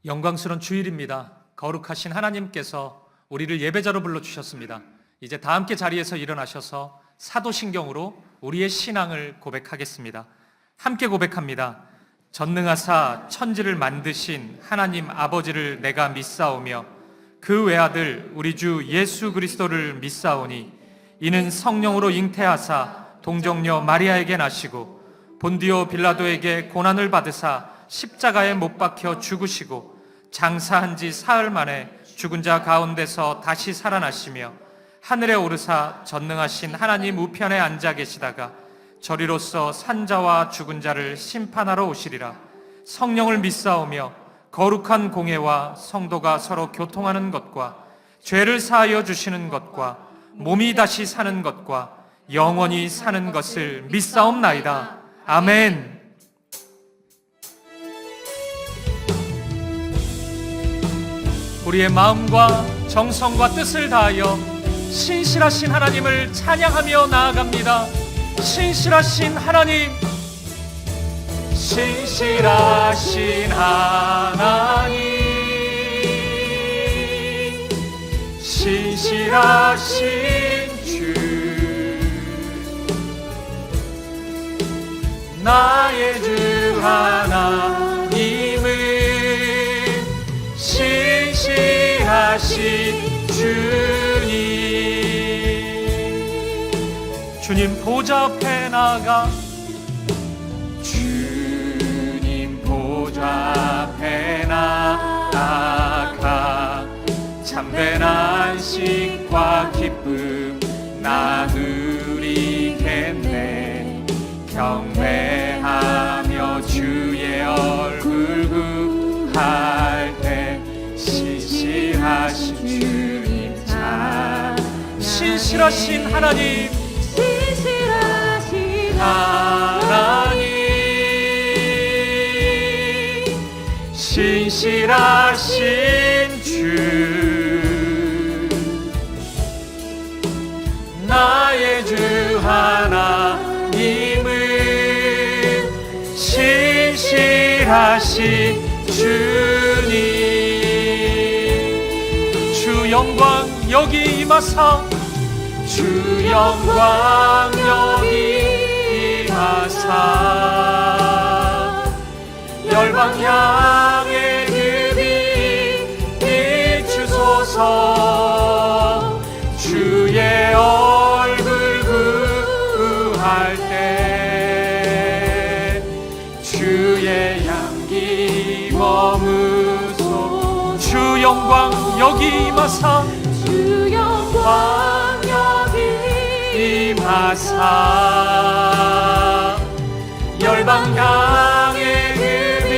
영광스러운 주일입니다. 거룩하신 하나님께서 우리를 예배자로 불러주셨습니다. 이제 다 함께 자리에서 일어나셔서 사도신경으로 우리의 신앙을 고백하겠습니다. 함께 고백합니다. 전능하사 천지를 만드신 하나님 아버지를 내가 믿사오며 그 외아들 우리 주 예수 그리스도를 믿사오니 이는 성령으로 잉태하사 동정녀 마리아에게 나시고 본디오 빌라도에게 고난을 받으사 십자가에 못 박혀 죽으시고 장사한 지 사흘 만에 죽은 자 가운데서 다시 살아나시며 하늘에 오르사 전능하신 하나님 우편에 앉아 계시다가 저리로서 산자와 죽은 자를 심판하러 오시리라. 성령을 믿사오며 거룩한 공회와 성도가 서로 교통하는 것과 죄를 사하여 주시는 것과 몸이 다시 사는 것과 영원히 사는 것을 믿사옵나이다. 아멘. 우리의 마음과 정성과 뜻을 다하여 신실하신 하나님을 찬양하며 나아갑니다. 신실하신 하나님, 신실하신 하나님, 신실하신 주, 나의 주 하나님은 신실하신 주님 보좌 앞에 나아가 주님 보좌 앞에 나아가 참된 안식과 기쁨 나누리겠네. 경배하며 주의 얼굴 구할 때 신실하신 주님 참 신실하신 하나님, 신실하신 하나님, 신실하신 주, 나의 주 하나님은 신실하신 주님. 주 영광 여기 임하사, 주 영광 여기 임하사, 열방 향해 그 빛 비추소서. 주의 얼굴 구할 때 주의 향기 머무소. 주 영광 여기 임하사, 주 영광 여기 임하사, 열방 향해 그 빛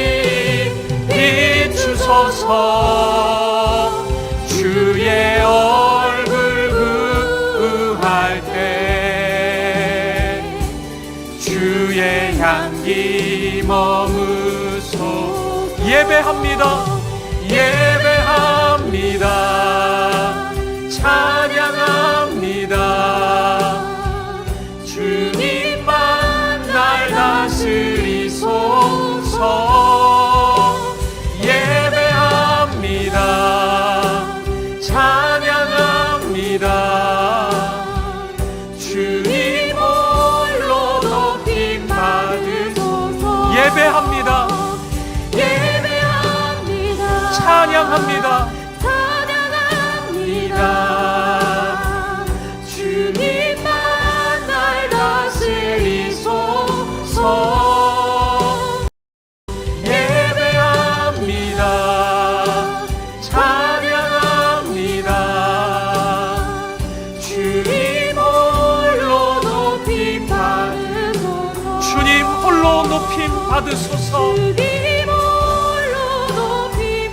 비추소서. 주의 얼굴 구할 때 주의 향기 머무소. 예배합니다, 예배합니다, 찬양합니다. 주님만 날 다스리소서. 예배합니다, 찬양합니다. 주님 홀로 높임 받으소서. 예배합니다, 예배합니다, 찬양합니다, 찬양합니다. 주님만 날 다스리소서. 예배합니다, 찬양합니다. 주님 홀로 높임 받으소서. 주님 홀로 높임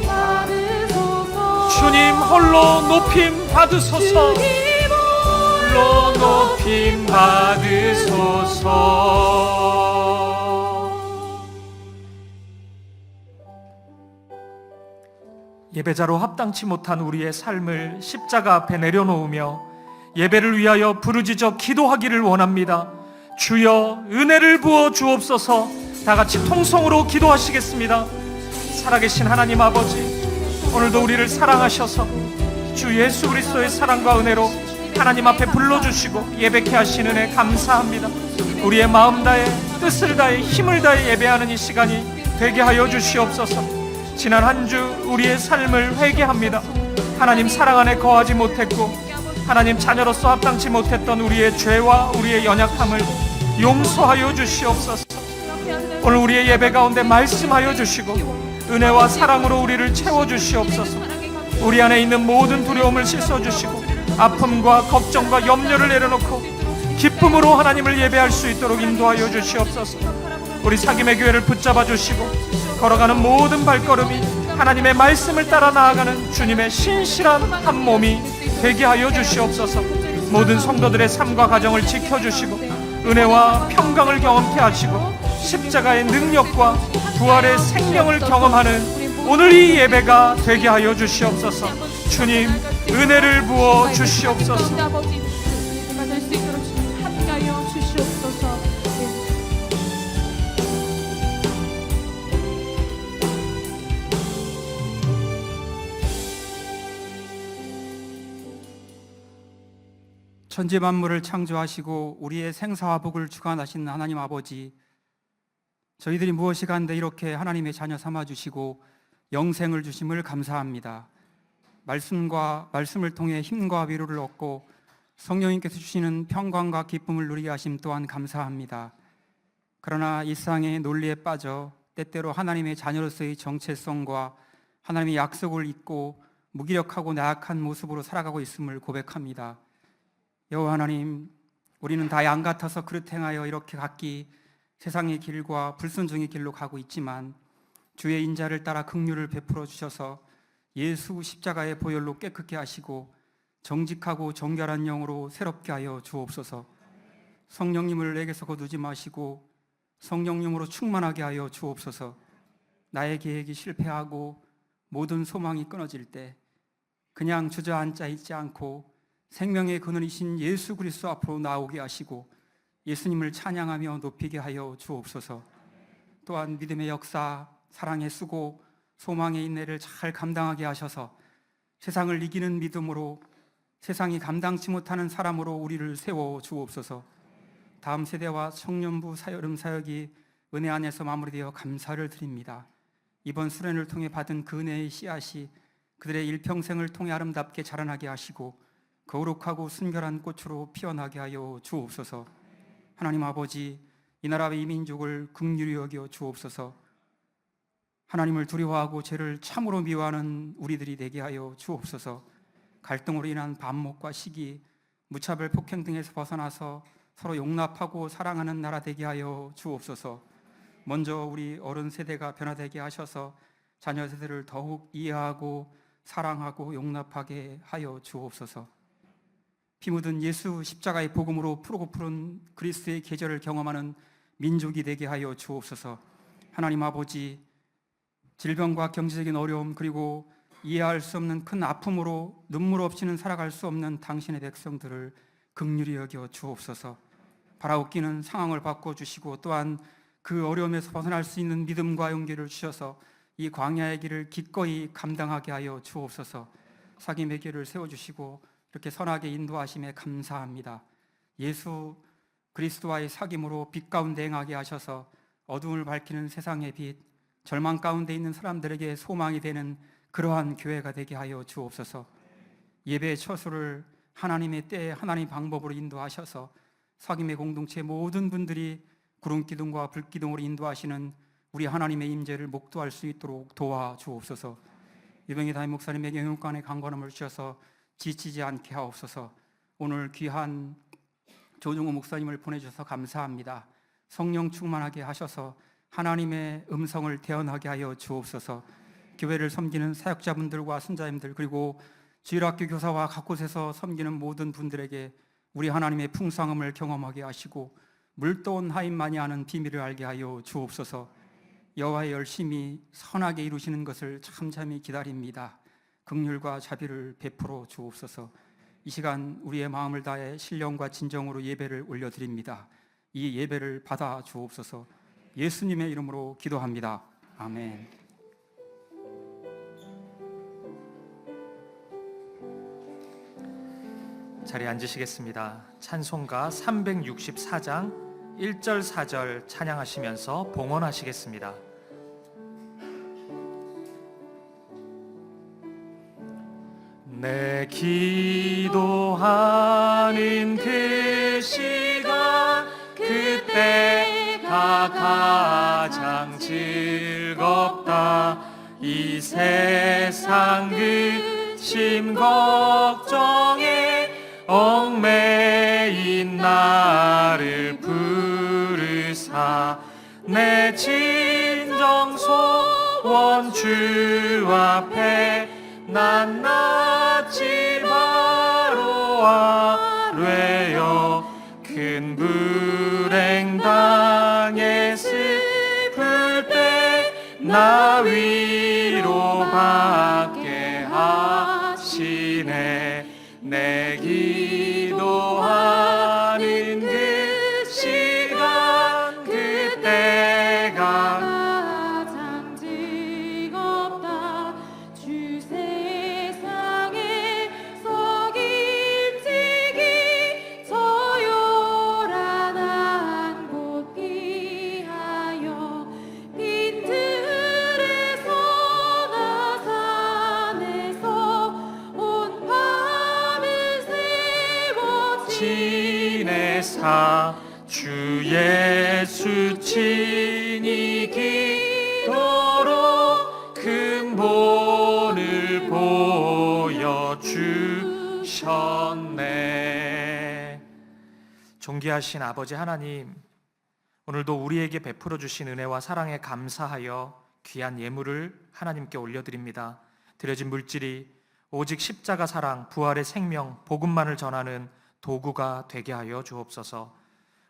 받으소서. 주님 홀로 높임 받으소서. 주님 홀로 높임 받으소서. 예배자로 합당치 못한 우리의 삶을 십자가 앞에 내려놓으며 예배를 위하여 부르짖어 기도하기를 원합니다. 주여 은혜를 부어 주옵소서. 다 같이 통성으로 기도하시겠습니다. 살아계신 하나님 아버지, 오늘도 우리를 사랑하셔서 주 예수 그리스도의 사랑과 은혜로 하나님 앞에 불러주시고 예배케 하신 은혜 감사합니다. 우리의 마음 다해 뜻을 다해 힘을 다해 예배하는 이 시간이 되게 하여 주시옵소서. 지난 한 주 우리의 삶을 회개합니다. 하나님 사랑 안에 거하지 못했고 하나님 자녀로서 합당치 못했던 우리의 죄와 우리의 연약함을 용서하여 주시옵소서. 오늘 우리의 예배 가운데 말씀하여 주시고 은혜와 사랑으로 우리를 채워주시옵소서. 우리 안에 있는 모든 두려움을 씻어주시고 아픔과 걱정과 염려를 내려놓고 기쁨으로 하나님을 예배할 수 있도록 인도하여 주시옵소서. 우리 사김의 교회를 붙잡아 주시고 걸어가는 모든 발걸음이 하나님의 말씀을 따라 나아가는 주님의 신실한 한 몸이 되게 하여 주시옵소서. 모든 성도들의 삶과 가정을 지켜주시고 은혜와 평강을 경험케 하시고 십자가의 능력과 부활의 생명을 경험하는 오늘 이 예배가 되게 하여 주시옵소서. 주님 은혜를 부어 주시옵소서. 천지 만물을 창조하시고 우리의 생사와 복을 주관하신 하나님 아버지, 저희들이 무엇이 간데 이렇게 하나님의 자녀 삼아주시고 영생을 주심을 감사합니다. 말씀을 통해 힘과 위로를 얻고 성령님께서 주시는 평강과 기쁨을 누리게 하심 또한 감사합니다. 그러나 일상의 논리에 빠져 때때로 하나님의 자녀로서의 정체성과 하나님의 약속을 잊고 무기력하고 나약한 모습으로 살아가고 있음을 고백합니다. 여호와 하나님, 우리는 다 양 같아서 그릇 행하여 이렇게 각기 세상의 길과 불순종의 길로 가고 있지만 주의 인자를 따라 긍휼을 베풀어 주셔서 예수 십자가의 보혈로 깨끗게 하시고 정직하고 정결한 영으로 새롭게 하여 주옵소서. 성령님을 내게서 거두지 마시고 성령님으로 충만하게 하여 주옵소서. 나의 계획이 실패하고 모든 소망이 끊어질 때 그냥 주저앉아 있지 않고 생명의 근원이신 예수 그리스도 앞으로 나오게 하시고 예수님을 찬양하며 높이게 하여 주옵소서. 또한 믿음의 역사, 사랑의 수고, 소망의 인내를 잘 감당하게 하셔서 세상을 이기는 믿음으로 세상이 감당치 못하는 사람으로 우리를 세워 주옵소서. 다음 세대와 청년부 사여름 사역이 은혜 안에서 마무리되어 감사를 드립니다. 이번 수련을 통해 받은 그 은혜의 씨앗이 그들의 일평생을 통해 아름답게 자라나게 하시고 거룩하고 순결한 꽃으로 피어나게 하여 주옵소서. 하나님 아버지, 이 나라의 이 민족을 긍휼히 여겨 주옵소서. 하나님을 두려워하고 죄를 참으로 미워하는 우리들이 되게 하여 주옵소서. 갈등으로 인한 반목과 시기, 무차별 폭행 등에서 벗어나서 서로 용납하고 사랑하는 나라 되게 하여 주옵소서. 먼저 우리 어른 세대가 변화되게 하셔서 자녀 세대를 더욱 이해하고 사랑하고 용납하게 하여 주옵소서. 피 묻은 예수 십자가의 복음으로 푸르고 푸른 그리스도의 계절을 경험하는 민족이 되게 하여 주옵소서. 하나님 아버지, 질병과 경제적인 어려움 그리고 이해할 수 없는 큰 아픔으로 눈물 없이는 살아갈 수 없는 당신의 백성들을 긍휼히 여겨 주옵소서. 바라옵기는 상황을 바꿔주시고 또한 그 어려움에서 벗어날 수 있는 믿음과 용기를 주셔서 이 광야의 길을 기꺼이 감당하게 하여 주옵소서. 사귐의 길을 세워주시고 이렇게 선하게 인도하심에 감사합니다. 예수 그리스도와의 사귐으로 빛 가운데 행하게 하셔서 어두움을 밝히는 세상의 빛, 절망 가운데 있는 사람들에게 소망이 되는 그러한 교회가 되게 하여 주옵소서. 예배의 처소를 하나님의 때에 하나님 방법으로 인도하셔서 사귐의 공동체 모든 분들이 구름기둥과 불기둥으로 인도하시는 우리 하나님의 임재를 목도할 수 있도록 도와주옵소서. 유병희 담임 목사님에게 영육간의 강건함을 주셔서 지치지 않게 하옵소서. 오늘 귀한 조중호 목사님을 보내주셔서 감사합니다. 성령 충만하게 하셔서 하나님의 음성을 대언하게 하여 주옵소서. 교회를 섬기는 사역자분들과 선자님들 그리고 주일학교 교사와 각 곳에서 섬기는 모든 분들에게 우리 하나님의 풍성함을 경험하게 하시고 물떠온 하인만이 아는 비밀을 알게 하여 주옵소서. 여호와의 열심히 선하게 이루시는 것을 참참히 기다립니다. 긍휼과 자비를 베풀어 주옵소서. 이 시간 우리의 마음을 다해 신령과 진정으로 예배를 올려드립니다. 이 예배를 받아 주옵소서. 예수님의 이름으로 기도합니다. 아멘. 자리에 앉으시겠습니다. 찬송가 364장 1절 4절 찬양하시면서 봉헌하시겠습니다. 내 기도하는 그 시간 그때가 가장 즐겁다. 이 세상 근심 걱정에 얽매인 나를 부르사 내 진정 소원 주 앞에 난 낫지 바로 아뢰어 큰 불행 당해 슬플 때 나 위로받게 하시네. 내 기도하는 그 시간 그때가 가장 즐겁다. 주 세상에서 일찍이 저 요란한 곳 피하여 빈들에서 나 산에서 온 밤을 세워 지내사 주 예수 친히 기도로 큰 본을 보여주셨네. 존귀하신 아버지 하나님, 오늘도 우리에게 베풀어 주신 은혜와 사랑에 감사하여 귀한 예물을 하나님께 올려드립니다. 드려진 물질이 오직 십자가 사랑, 부활의 생명, 복음만을 전하는 도구가 되게 하여 주옵소서.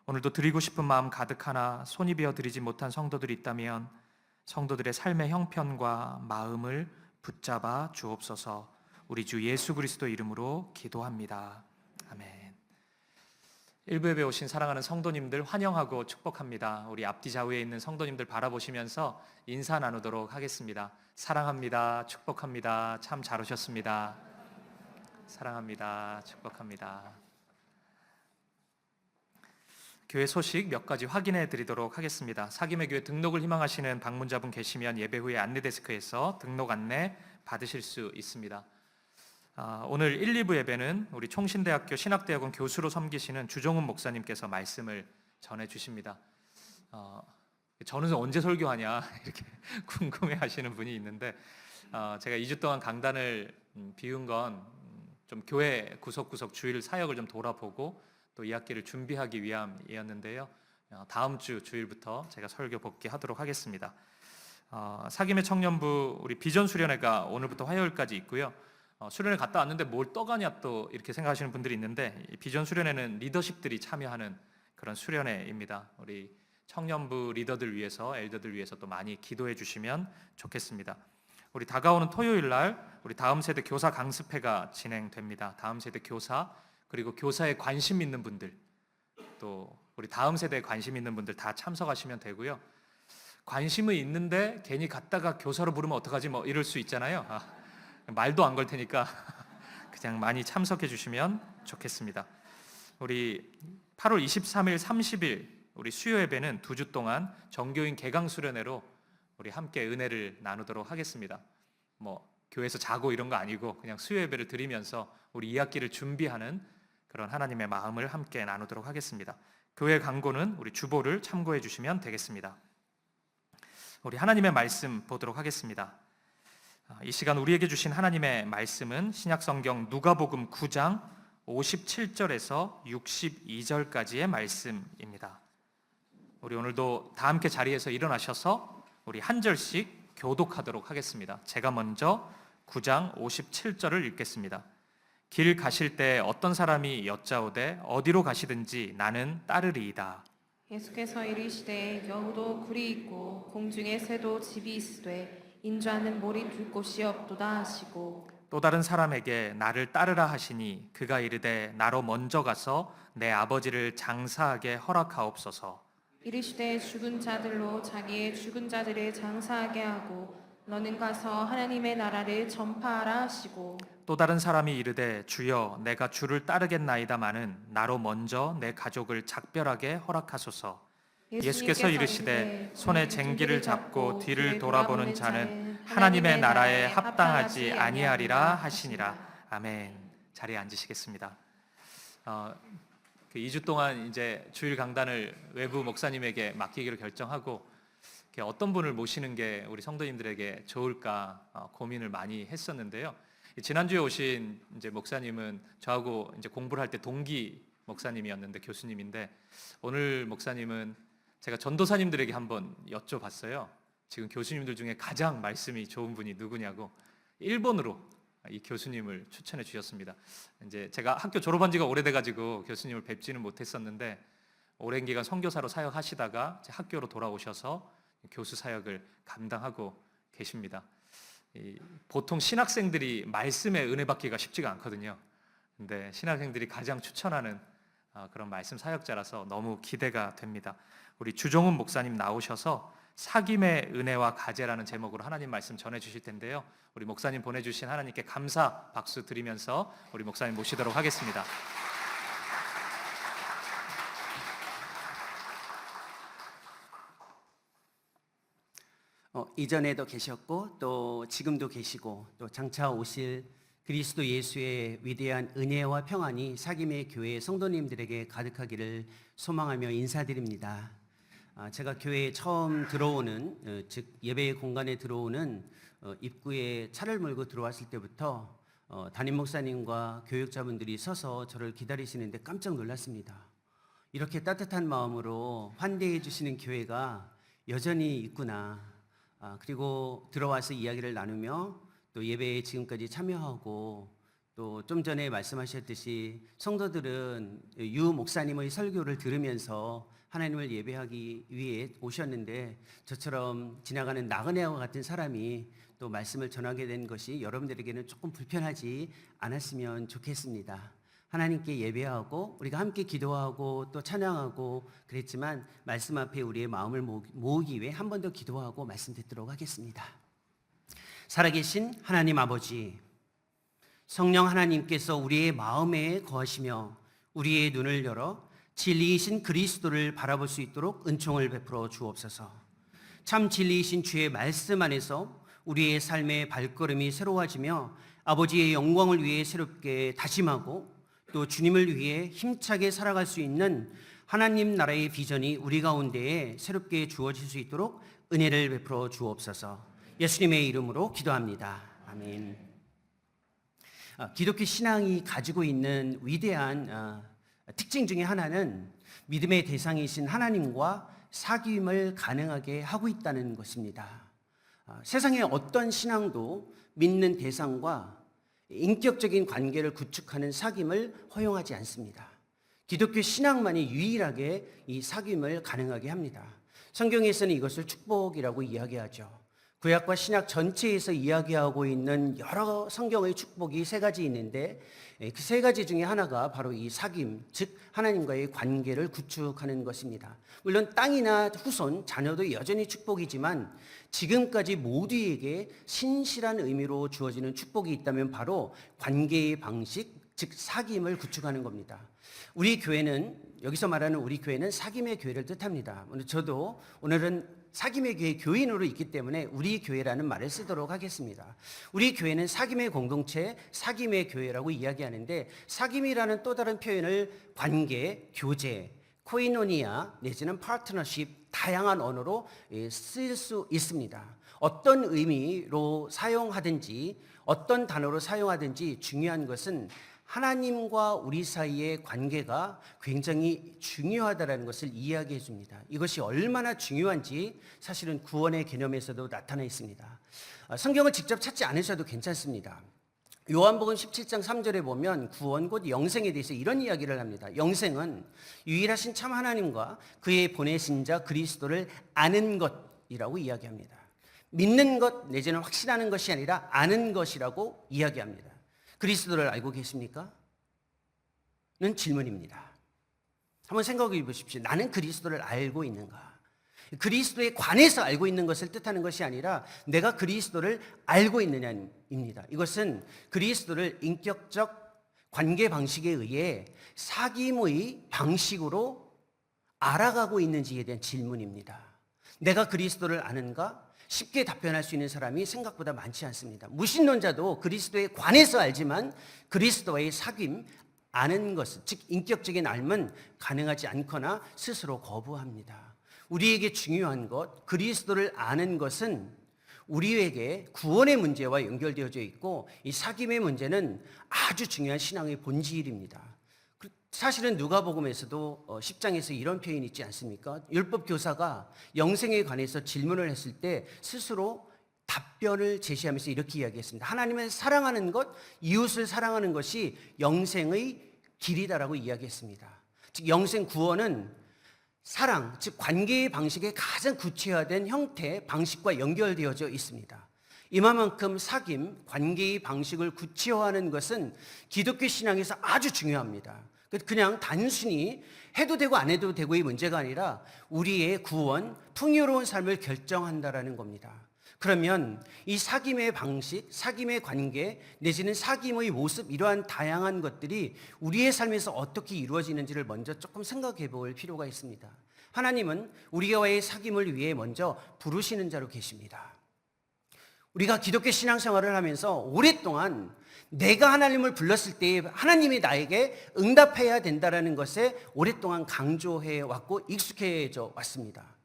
오늘도 드리고 싶은 마음 가득하나 손이 비어 드리지 못한 성도들이 있다면 성도들의 삶의 형편과 마음을 붙잡아 주옵소서. 우리 주 예수 그리스도 이름으로 기도합니다. 아멘. 일부 예배 오신 사랑하는 성도님들 환영하고 축복합니다. 우리 앞뒤 좌우에 있는 성도님들 바라보시면서 인사 나누도록 하겠습니다. 사랑합니다. 축복합니다. 참 잘 오셨습니다. 사랑합니다. 축복합니다. 교회 소식 몇 가지 확인해 드리도록 하겠습니다. 사김의 교회 등록을 희망하시는 방문자분 계시면 예배 후에 안내데스크에서 등록 안내 받으실 수 있습니다. 오늘 1, 2부 예배는 우리 총신대학교 신학대학원 교수로 섬기시는 주종훈 목사님께서 말씀을 전해 주십니다. 저는 언제 설교하냐 이렇게 궁금해 하시는 분이 있는데 제가 2주 동안 강단을 비운 건 좀 교회 구석구석 주일 사역을 좀 돌아보고 또 이 학기를 준비하기 위함이었는데요. 다음 주 주일부터 제가 설교 복귀하도록 하겠습니다. 사김의 청년부 우리 비전 수련회가 오늘부터 화요일까지 있고요. 수련회 갔다 왔는데 뭘 떠가냐 또 이렇게 생각하시는 분들이 있는데 이 비전 수련회는 리더십들이 참여하는 그런 수련회입니다. 우리 청년부 리더들 위해서 엘더들 위해서 또 많이 기도해 주시면 좋겠습니다. 우리 다가오는 토요일 날 우리 다음 세대 교사 강습회가 진행됩니다. 다음 세대 교사 그리고 교사에 관심 있는 분들 또 우리 다음 세대에 관심 있는 분들 다 참석하시면 되고요. 관심은 있는데 괜히 갔다가 교사로 부르면 어떡하지 뭐 이럴 수 있잖아요. 말도 안 걸 테니까 그냥 많이 참석해 주시면 좋겠습니다. 우리 8월 23일, 30일 우리 수요 예배는 2주 동안 정교인 개강 수련회로 우리 함께 은혜를 나누도록 하겠습니다. 뭐 교회에서 자고 이런 거 아니고 그냥 수요 예배를 드리면서 우리 2학기를 준비하는 그런 하나님의 마음을 함께 나누도록 하겠습니다. 교회 광고는 우리 주보를 참고해 주시면 되겠습니다. 우리 하나님의 말씀 보도록 하겠습니다. 이 시간 우리에게 주신 하나님의 말씀은 신약성경 누가복음 9장 57절에서 62절까지의 말씀입니다. 우리 오늘도 다 함께 자리에서 일어나셔서 우리 한 절씩 교독하도록 하겠습니다. 제가 먼저 9장 57절을 읽겠습니다. 길 가실 때 어떤 사람이 여짜오되 어디로 가시든지 나는 따르리이다. 예수께서 이르시되 여우도 굴이 있고 공중에 새도 집이 있으되 인자는 몰이 둘 곳이 없도다 하시고 또 다른 사람에게 나를 따르라 하시니 그가 이르되 나로 먼저 가서 내 아버지를 장사하게 허락하옵소서. 이르시되 죽은 자들로 자기의 죽은 자들을 장사하게 하고 너는 가서 하나님의 나라를 전파하라 하시고 또 다른 사람이 이르되 주여 내가 주를 따르겠나이다마는 나로 먼저 내 가족을 작별하게 허락하소서. 예수께서 이르시되 손에 쟁기를 잡고 뒤를 돌아보는 자는 하나님의 나라에 합당하지 아니하리라 하시니라. 아멘. 자리에 앉으시겠습니다. 그 2주 동안 이제 주일 강단을 외부 목사님에게 맡기기로 결정하고 어떤 분을 모시는 게 우리 성도님들에게 좋을까 고민을 많이 했었는데요. 지난주에 오신 이제 목사님은 저하고 이제 공부를 할 때 동기 목사님이었는데 교수님인데, 오늘 목사님은 제가 전도사님들에게 한번 여쭤봤어요. 지금 교수님들 중에 가장 말씀이 좋은 분이 누구냐고 1번으로 이 교수님을 추천해 주셨습니다. 이제 제가 학교 졸업한 지가 오래돼가지고 교수님을 뵙지는 못했었는데 오랜 기간 선교사로 사역하시다가 이제 학교로 돌아오셔서 교수 사역을 감당하고 계십니다. 보통 신학생들이 말씀에 은혜 받기가 쉽지가 않거든요. 근데 신학생들이 가장 추천하는 그런 말씀 사역자라서 너무 기대가 됩니다. 우리 주종훈 목사님 나오셔서 사귐의 은혜와 가제라는 제목으로 하나님 말씀 전해 주실 텐데요. 우리 목사님 보내주신 하나님께 감사 박수 드리면서 우리 목사님 모시도록 하겠습니다. 이전에도 계셨고 또 지금도 계시고 또 장차 오실 그리스도 예수의 위대한 은혜와 평안이 사귐의 교회 성도님들에게 가득하기를 소망하며 인사드립니다. 제가 교회에 처음 들어오는 즉 예배의 공간에 들어오는 입구에 차를 몰고 들어왔을 때부터 담임 목사님과 교육자분들이 서서 저를 기다리시는데 깜짝 놀랐습니다. 이렇게 따뜻한 마음으로 환대해 주시는 교회가 여전히 있구나. 그리고 들어와서 이야기를 나누며 또 예배에 지금까지 참여하고 또 좀 전에 말씀하셨듯이 성도들은 유 목사님의 설교를 들으면서 하나님을 예배하기 위해 오셨는데 저처럼 지나가는 나그네와 같은 사람이 또 말씀을 전하게 된 것이 여러분들에게는 조금 불편하지 않았으면 좋겠습니다. 하나님께 예배하고 우리가 함께 기도하고 또 찬양하고 그랬지만 말씀 앞에 우리의 마음을 모으기 위해 한 번 더 기도하고 말씀 듣도록 하겠습니다. 살아계신 하나님 아버지, 성령 하나님께서 우리의 마음에 거하시며 우리의 눈을 열어 진리이신 그리스도를 바라볼 수 있도록 은총을 베풀어 주옵소서. 참 진리이신 주의 말씀 안에서 우리의 삶의 발걸음이 새로워지며 아버지의 영광을 위해 새롭게 다짐하고 또 주님을 위해 힘차게 살아갈 수 있는 하나님 나라의 비전이 우리 가운데에 새롭게 주어질 수 있도록 은혜를 베풀어 주옵소서. 예수님의 이름으로 기도합니다. 아멘. 기독교 신앙이 가지고 있는 위대한 특징 중에 하나는 믿음의 대상이신 하나님과 사귐을 가능하게 하고 있다는 것입니다. 세상의 어떤 신앙도 믿는 대상과 인격적인 관계를 구축하는 사귐을 허용하지 않습니다. 기독교 신앙만이 유일하게 이 사귐을 가능하게 합니다. 성경에서는 이것을 축복이라고 이야기하죠. 구약과 신약 전체에서 이야기하고 있는 여러 성경의 축복이 세 가지 있는데 그 세 가지 중에 하나가 바로 이 사귐, 즉 하나님과의 관계를 구축하는 것입니다. 물론 땅이나 후손, 자녀도 여전히 축복이지만 지금까지 모두에게 신실한 의미로 주어지는 축복이 있다면 바로 관계의 방식, 즉 사귐을 구축하는 겁니다. 우리 교회는, 여기서 말하는 우리 교회는 사귐의 교회를 뜻합니다. 저도 오늘은 사귐의 교회 교인으로 있기 때문에 우리 교회라는 말을 쓰도록 하겠습니다. 우리 교회는 사귐의 공동체, 사귐의 교회라고 이야기하는데 사귐이라는 또 다른 표현을 관계, 교제, 코이노니아 내지는 파트너십 다양한 언어로 쓸 수 있습니다. 어떤 의미로 사용하든지 어떤 단어로 사용하든지 중요한 것은 하나님과 우리 사이의 관계가 굉장히 중요하다는 것을 이야기해 줍니다. 이것이 얼마나 중요한지 사실은 구원의 개념에서도 나타나 있습니다. 성경을 직접 찾지 않으셔도 괜찮습니다. 요한복음 17장 3절에 보면 구원 곧 영생에 대해서 이런 이야기를 합니다. 영생은 유일하신 참 하나님과 그의 보내신 자 그리스도를 아는 것이라고 이야기합니다. 믿는 것 내지는 확신하는 것이 아니라 아는 것이라고 이야기합니다. 그리스도를 알고 계십니까? 는 질문입니다. 한번 생각해 보십시오. 나는 그리스도를 알고 있는가? 그리스도에 관해서 알고 있는 것을 뜻하는 것이 아니라 내가 그리스도를 알고 있느냐입니다. 이것은 그리스도를 인격적 관계 방식에 의해 사귐의 방식으로 알아가고 있는지에 대한 질문입니다. 내가 그리스도를 아는가? 쉽게 답변할 수 있는 사람이 생각보다 많지 않습니다. 무신론자도 그리스도에 관해서 알지만 그리스도와의 사귐, 아는 것은, 즉 인격적인 알면 가능하지 않거나 스스로 거부합니다. 우리에게 중요한 것, 그리스도를 아는 것은 우리에게 구원의 문제와 연결되어져 있고 이 사귐의 문제는 아주 중요한 신앙의 본질입니다. 사실은 누가복음에서도 10장에서 이런 표현이 있지 않습니까? 율법 교사가 영생에 관해서 질문을 했을 때 스스로 답변을 제시하면서 이렇게 이야기했습니다. 하나님을 사랑하는 것, 이웃을 사랑하는 것이 영생의 길이다라고 이야기했습니다. 즉 영생 구원은 사랑, 즉 관계의 방식의 가장 구체화된 형태, 방식과 연결되어져 있습니다. 이만큼 사귐, 관계의 방식을 구체화하는 것은 기독교 신앙에서 아주 중요합니다. 그냥 단순히 해도 되고 안 해도 되고의 문제가 아니라 우리의 구원, 풍요로운 삶을 결정한다라는 겁니다. 그러면 이 사귐의 방식, 사귐의 관계, 내지는 사귐의 모습, 이러한 다양한 것들이 우리의 삶에서 어떻게 이루어지는지를 먼저 조금 생각해 볼 필요가 있습니다. 하나님은 우리와의 사귐을 위해 먼저 부르시는 자로 계십니다. 우리가 기독교 신앙생활을 하면서 오랫동안 내가 하나님을 불렀을 때 하나님이 나에게 응답해야 된다는 것에 오랫동안 강조해 왔고 익숙해져 왔습니다.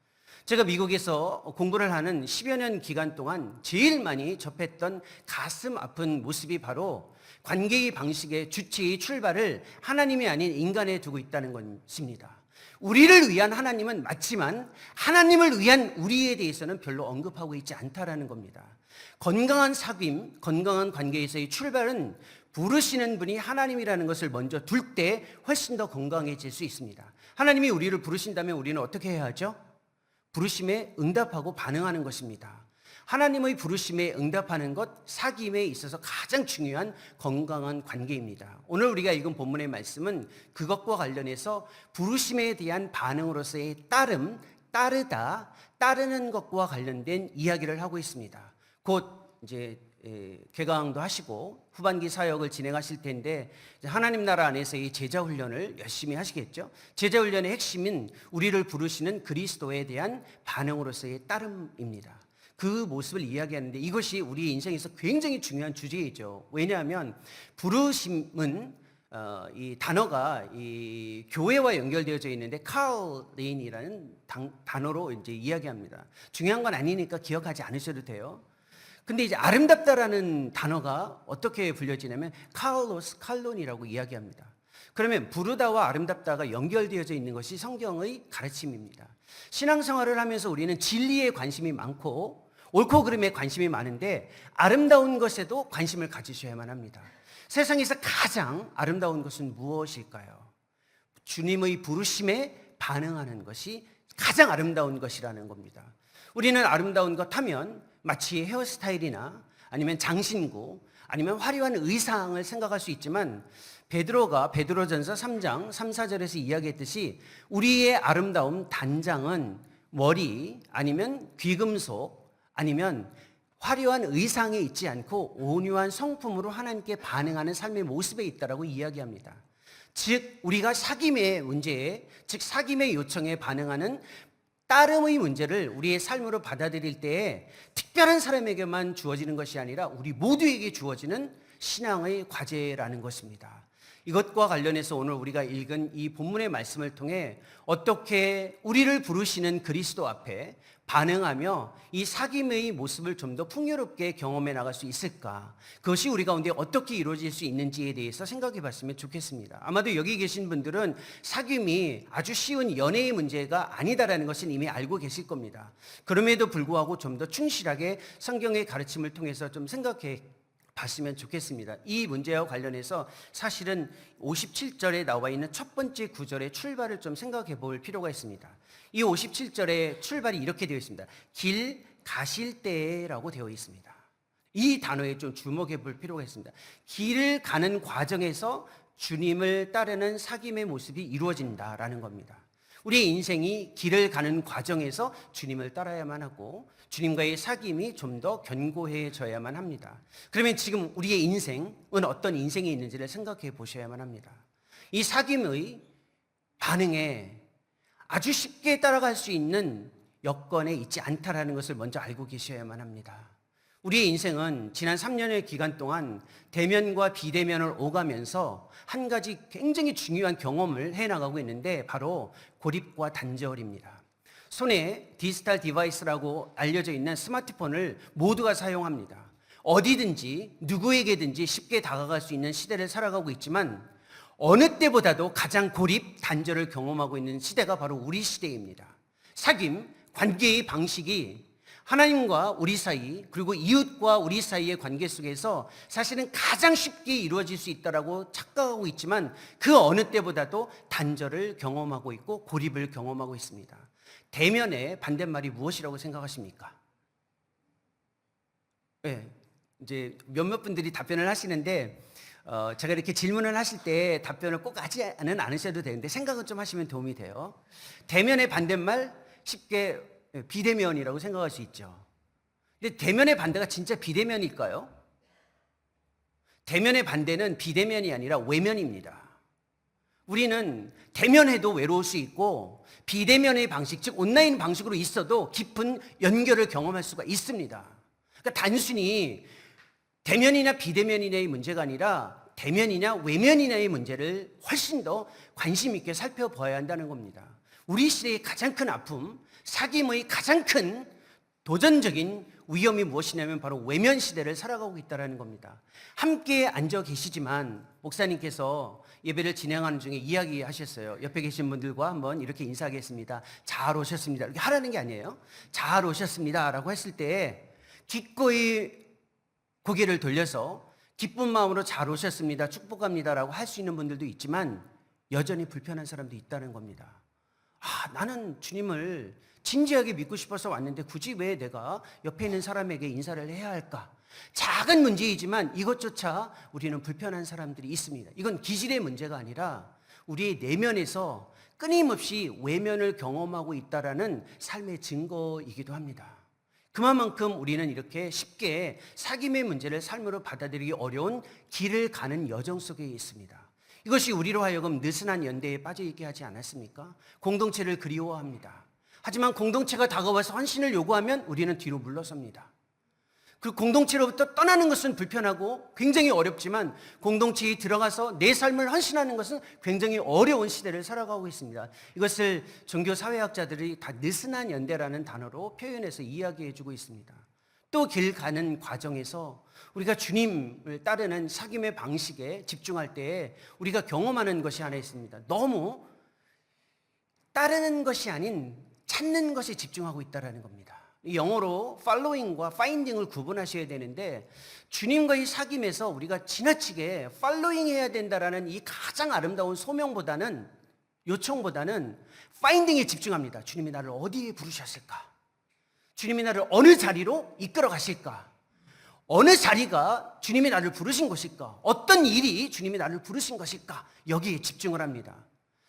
제가 미국에서 공부를 하는 10여 년 기간 동안 제일 많이 접했던 가슴 아픈 모습이 바로 관계의 방식의 주체의 출발을 하나님이 아닌 인간에 두고 있다는 것입니다. 우리를 위한 하나님은 맞지만 하나님을 위한 우리에 대해서는 별로 언급하고 있지 않다라는 겁니다. 건강한 사귐, 건강한 관계에서의 출발은 부르시는 분이 하나님이라는 것을 먼저 둘 때 훨씬 더 건강해질 수 있습니다. 하나님이 우리를 부르신다면 우리는 어떻게 해야 하죠? 부르심에 응답하고 반응하는 것입니다. 하나님의 부르심에 응답하는 것, 사귐에 있어서 가장 중요한 건강한 관계입니다. 오늘 우리가 읽은 본문의 말씀은 그것과 관련해서 부르심에 대한 반응으로서의 따름, 따르다, 따르는 것과 관련된 이야기를 하고 있습니다. 곧 이제 개강도 하시고 후반기 사역을 진행하실 텐데 하나님 나라 안에서의 제자 훈련을 열심히 하시겠죠. 제자 훈련의 핵심은 우리를 부르시는 그리스도에 대한 반응으로서의 따름입니다. 그 모습을 이야기하는데 이것이 우리 인생에서 굉장히 중요한 주제이죠. 왜냐하면 부르심은 이 단어가 이 교회와 연결되어져 있는데 칼린이라는 단어로 이제 이야기합니다. 중요한 건 아니니까 기억하지 않으셔도 돼요. 근데 이제 아름답다라는 단어가 어떻게 불려지냐면 칼로스 칼론이라고 이야기합니다. 그러면 부르다와 아름답다가 연결되어져 있는 것이 성경의 가르침입니다. 신앙생활을 하면서 우리는 진리에 관심이 많고 옳고 그름에 관심이 많은데 아름다운 것에도 관심을 가지셔야만 합니다. 세상에서 가장 아름다운 것은 무엇일까요? 주님의 부르심에 반응하는 것이 가장 아름다운 것이라는 겁니다. 우리는 아름다운 것 하면 마치 헤어스타일이나 아니면 장신구 아니면 화려한 의상을 생각할 수 있지만 베드로가 베드로전서 3장 3, 4절에서 이야기했듯이 우리의 아름다움 단장은 머리 아니면 귀금속 아니면 화려한 의상에 있지 않고 온유한 성품으로 하나님께 반응하는 삶의 모습에 있다라고 이야기합니다. 즉 우리가 사귐의 문제에 즉 사귐의 요청에 반응하는 따름의 문제를 우리의 삶으로 받아들일 때에 특별한 사람에게만 주어지는 것이 아니라 우리 모두에게 주어지는 신앙의 과제라는 것입니다. 이것과 관련해서 오늘 우리가 읽은 이 본문의 말씀을 통해 어떻게 우리를 부르시는 그리스도 앞에 반응하며 이 사귐의 모습을 좀 더 풍요롭게 경험해 나갈 수 있을까? 그것이 우리 가운데 어떻게 이루어질 수 있는지에 대해서 생각해 봤으면 좋겠습니다. 아마도 여기 계신 분들은 사귐이 아주 쉬운 연애의 문제가 아니다라는 것은 이미 알고 계실 겁니다. 그럼에도 불구하고 좀 더 충실하게 성경의 가르침을 통해서 좀 생각해 봤으면 좋겠습니다. 이 문제와 관련해서 사실은 57절에 나와 있는 첫 번째 구절의 출발을 좀 생각해 볼 필요가 있습니다. 이 57절의 출발이 이렇게 되어 있습니다. 길 가실 때라고 되어 있습니다. 이 단어에 좀 주목해 볼 필요가 있습니다. 길을 가는 과정에서 주님을 따르는 사귐의 모습이 이루어진다라는 겁니다. 우리의 인생이 길을 가는 과정에서 주님을 따라야만 하고 주님과의 사귐이 좀 더 견고해져야만 합니다. 그러면 지금 우리의 인생은 어떤 인생이 있는지를 생각해 보셔야만 합니다. 이 사귐의 반응에 아주 쉽게 따라갈 수 있는 여건에 있지 않다라는 것을 먼저 알고 계셔야만 합니다. 우리의 인생은 지난 3년의 기간 동안 대면과 비대면을 오가면서 한 가지 굉장히 중요한 경험을 해나가고 있는데 바로 고립과 단절입니다. 손에 디지털 디바이스라고 알려져 있는 스마트폰을 모두가 사용합니다. 어디든지 누구에게든지 쉽게 다가갈 수 있는 시대를 살아가고 있지만 어느 때보다도 가장 고립, 단절을 경험하고 있는 시대가 바로 우리 시대입니다. 사귐, 관계의 방식이 하나님과 우리 사이 그리고 이웃과 우리 사이의 관계 속에서 사실은 가장 쉽게 이루어질 수 있다고 착각하고 있지만 그 어느 때보다도 단절을 경험하고 있고 고립을 경험하고 있습니다. 대면의 반대말이 무엇이라고 생각하십니까? 네, 이제 몇몇 분들이 답변을 하시는데 제가 이렇게 질문을 하실 때 답변을 꼭 하지는 않으셔도 되는데 생각은 좀 하시면 도움이 돼요. 대면의 반대말 쉽게 비대면이라고 생각할 수 있죠. 근데 대면의 반대가 진짜 비대면일까요? 대면의 반대는 비대면이 아니라 외면입니다. 우리는 대면해도 외로울 수 있고 비대면의 방식, 즉 온라인 방식으로 있어도 깊은 연결을 경험할 수가 있습니다. 그러니까 단순히 대면이나 비대면이냐의 문제가 아니라 대면이냐 외면이냐의 문제를 훨씬 더 관심 있게 살펴봐야 한다는 겁니다. 우리 시대의 가장 큰 아픔, 사귐의 가장 큰 도전적인 위험이 무엇이냐면 바로 외면 시대를 살아가고 있다는 겁니다. 함께 앉아 계시지만 목사님께서 예배를 진행하는 중에 이야기하셨어요. 옆에 계신 분들과 한번 이렇게 인사하겠습니다. 잘 오셨습니다. 이렇게 하라는 게 아니에요. 잘 오셨습니다 라고 했을 때 기꺼이 고개를 돌려서 기쁜 마음으로 잘 오셨습니다. 축복합니다 라고 할 수 있는 분들도 있지만 여전히 불편한 사람도 있다는 겁니다. 나는 주님을 진지하게 믿고 싶어서 왔는데 굳이 왜 내가 옆에 있는 사람에게 인사를 해야 할까? 작은 문제이지만 이것조차 우리는 불편한 사람들이 있습니다. 이건 기질의 문제가 아니라 우리의 내면에서 끊임없이 외면을 경험하고 있다라는 삶의 증거이기도 합니다. 그만큼 우리는 이렇게 쉽게 사귐의 문제를 삶으로 받아들이기 어려운 길을 가는 여정 속에 있습니다. 이것이 우리로 하여금 느슨한 연대에 빠져있게 하지 않았습니까? 공동체를 그리워합니다. 하지만 공동체가 다가와서 헌신을 요구하면 우리는 뒤로 물러섭니다. 그 공동체로부터 떠나는 것은 불편하고 굉장히 어렵지만 공동체에 들어가서 내 삶을 헌신하는 것은 굉장히 어려운 시대를 살아가고 있습니다. 이것을 종교사회학자들이 다 느슨한 연대라는 단어로 표현해서 이야기해주고 있습니다. 또 길 가는 과정에서 우리가 주님을 따르는 사귐의 방식에 집중할 때 우리가 경험하는 것이 하나 있습니다. 너무 따르는 것이 아닌 찾는 것에 집중하고 있다는 겁니다. 영어로 following과 finding을 구분하셔야 되는데 주님과의 사귐에서 우리가 지나치게 following 해야 된다라는 이 가장 아름다운 소명보다는 요청보다는 finding에 집중합니다. 주님이 나를 어디에 부르셨을까? 주님이 나를 어느 자리로 이끌어 가실까? 어느 자리가 주님이 나를 부르신 것일까? 어떤 일이 주님이 나를 부르신 것일까? 여기에 집중을 합니다.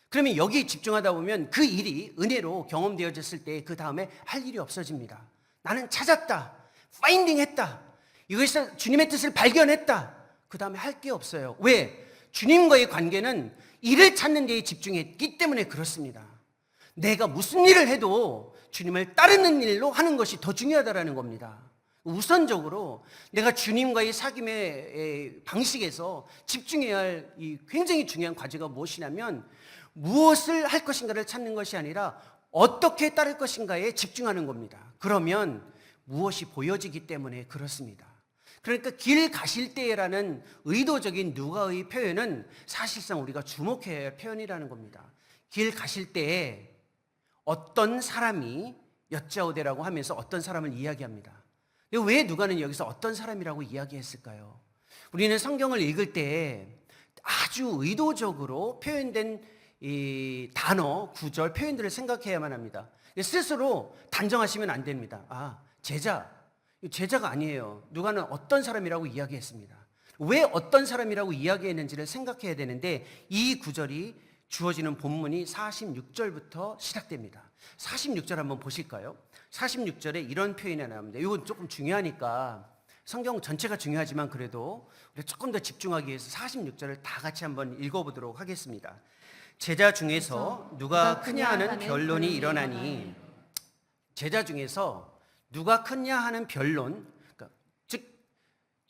그러면 여기에 집중하다 보면 그 일이 은혜로 경험되어졌을 때 그 다음에 할 일이 없어집니다. 나는 찾았다. 파인딩 했다. 이것에서 주님의 뜻을 발견했다. 그 다음에 할 게 없어요. 왜? 주님과의 관계는 일을 찾는 데에 집중했기 때문에 그렇습니다. 내가 무슨 일을 해도 주님을 따르는 일로 하는 것이 더 중요하다는 겁니다. 우선적으로 내가 주님과의 사귐의 방식에서 집중해야 할 이 굉장히 중요한 과제가 무엇이냐면 무엇을 할 것인가를 찾는 것이 아니라 어떻게 따를 것인가에 집중하는 겁니다. 그러면 무엇이 보여지기 때문에 그렇습니다. 그러니까 길 가실 때라는 의도적인 누가의 표현은 사실상 우리가 주목해야 할 표현이라는 겁니다. 길 가실 때에 어떤 사람이 여짜오되라고 하면서 어떤 사람을 이야기합니다. 왜 누가는 여기서 어떤 사람이라고 이야기했을까요? 우리는 성경을 읽을 때 아주 의도적으로 표현된 이 단어, 구절, 표현들을 생각해야만 합니다. 스스로 단정하시면 안 됩니다. 제자가 아니에요. 누가는 어떤 사람이라고 이야기했습니다. 왜 어떤 사람이라고 이야기했는지를 생각해야 되는데 이 구절이 주어지는 본문이 46절부터 시작됩니다. 46절 한번 보실까요? 46절에 이런 표현이 나옵니다. 이건 조금 중요하니까 성경 전체가 중요하지만 그래도 우리 조금 더 집중하기 위해서 46절을 다 같이 한번 읽어보도록 하겠습니다. 제자 중에서 누가 크냐 하는 변론이 일어나니, 제자 중에서 누가 크냐 하는 변론, 즉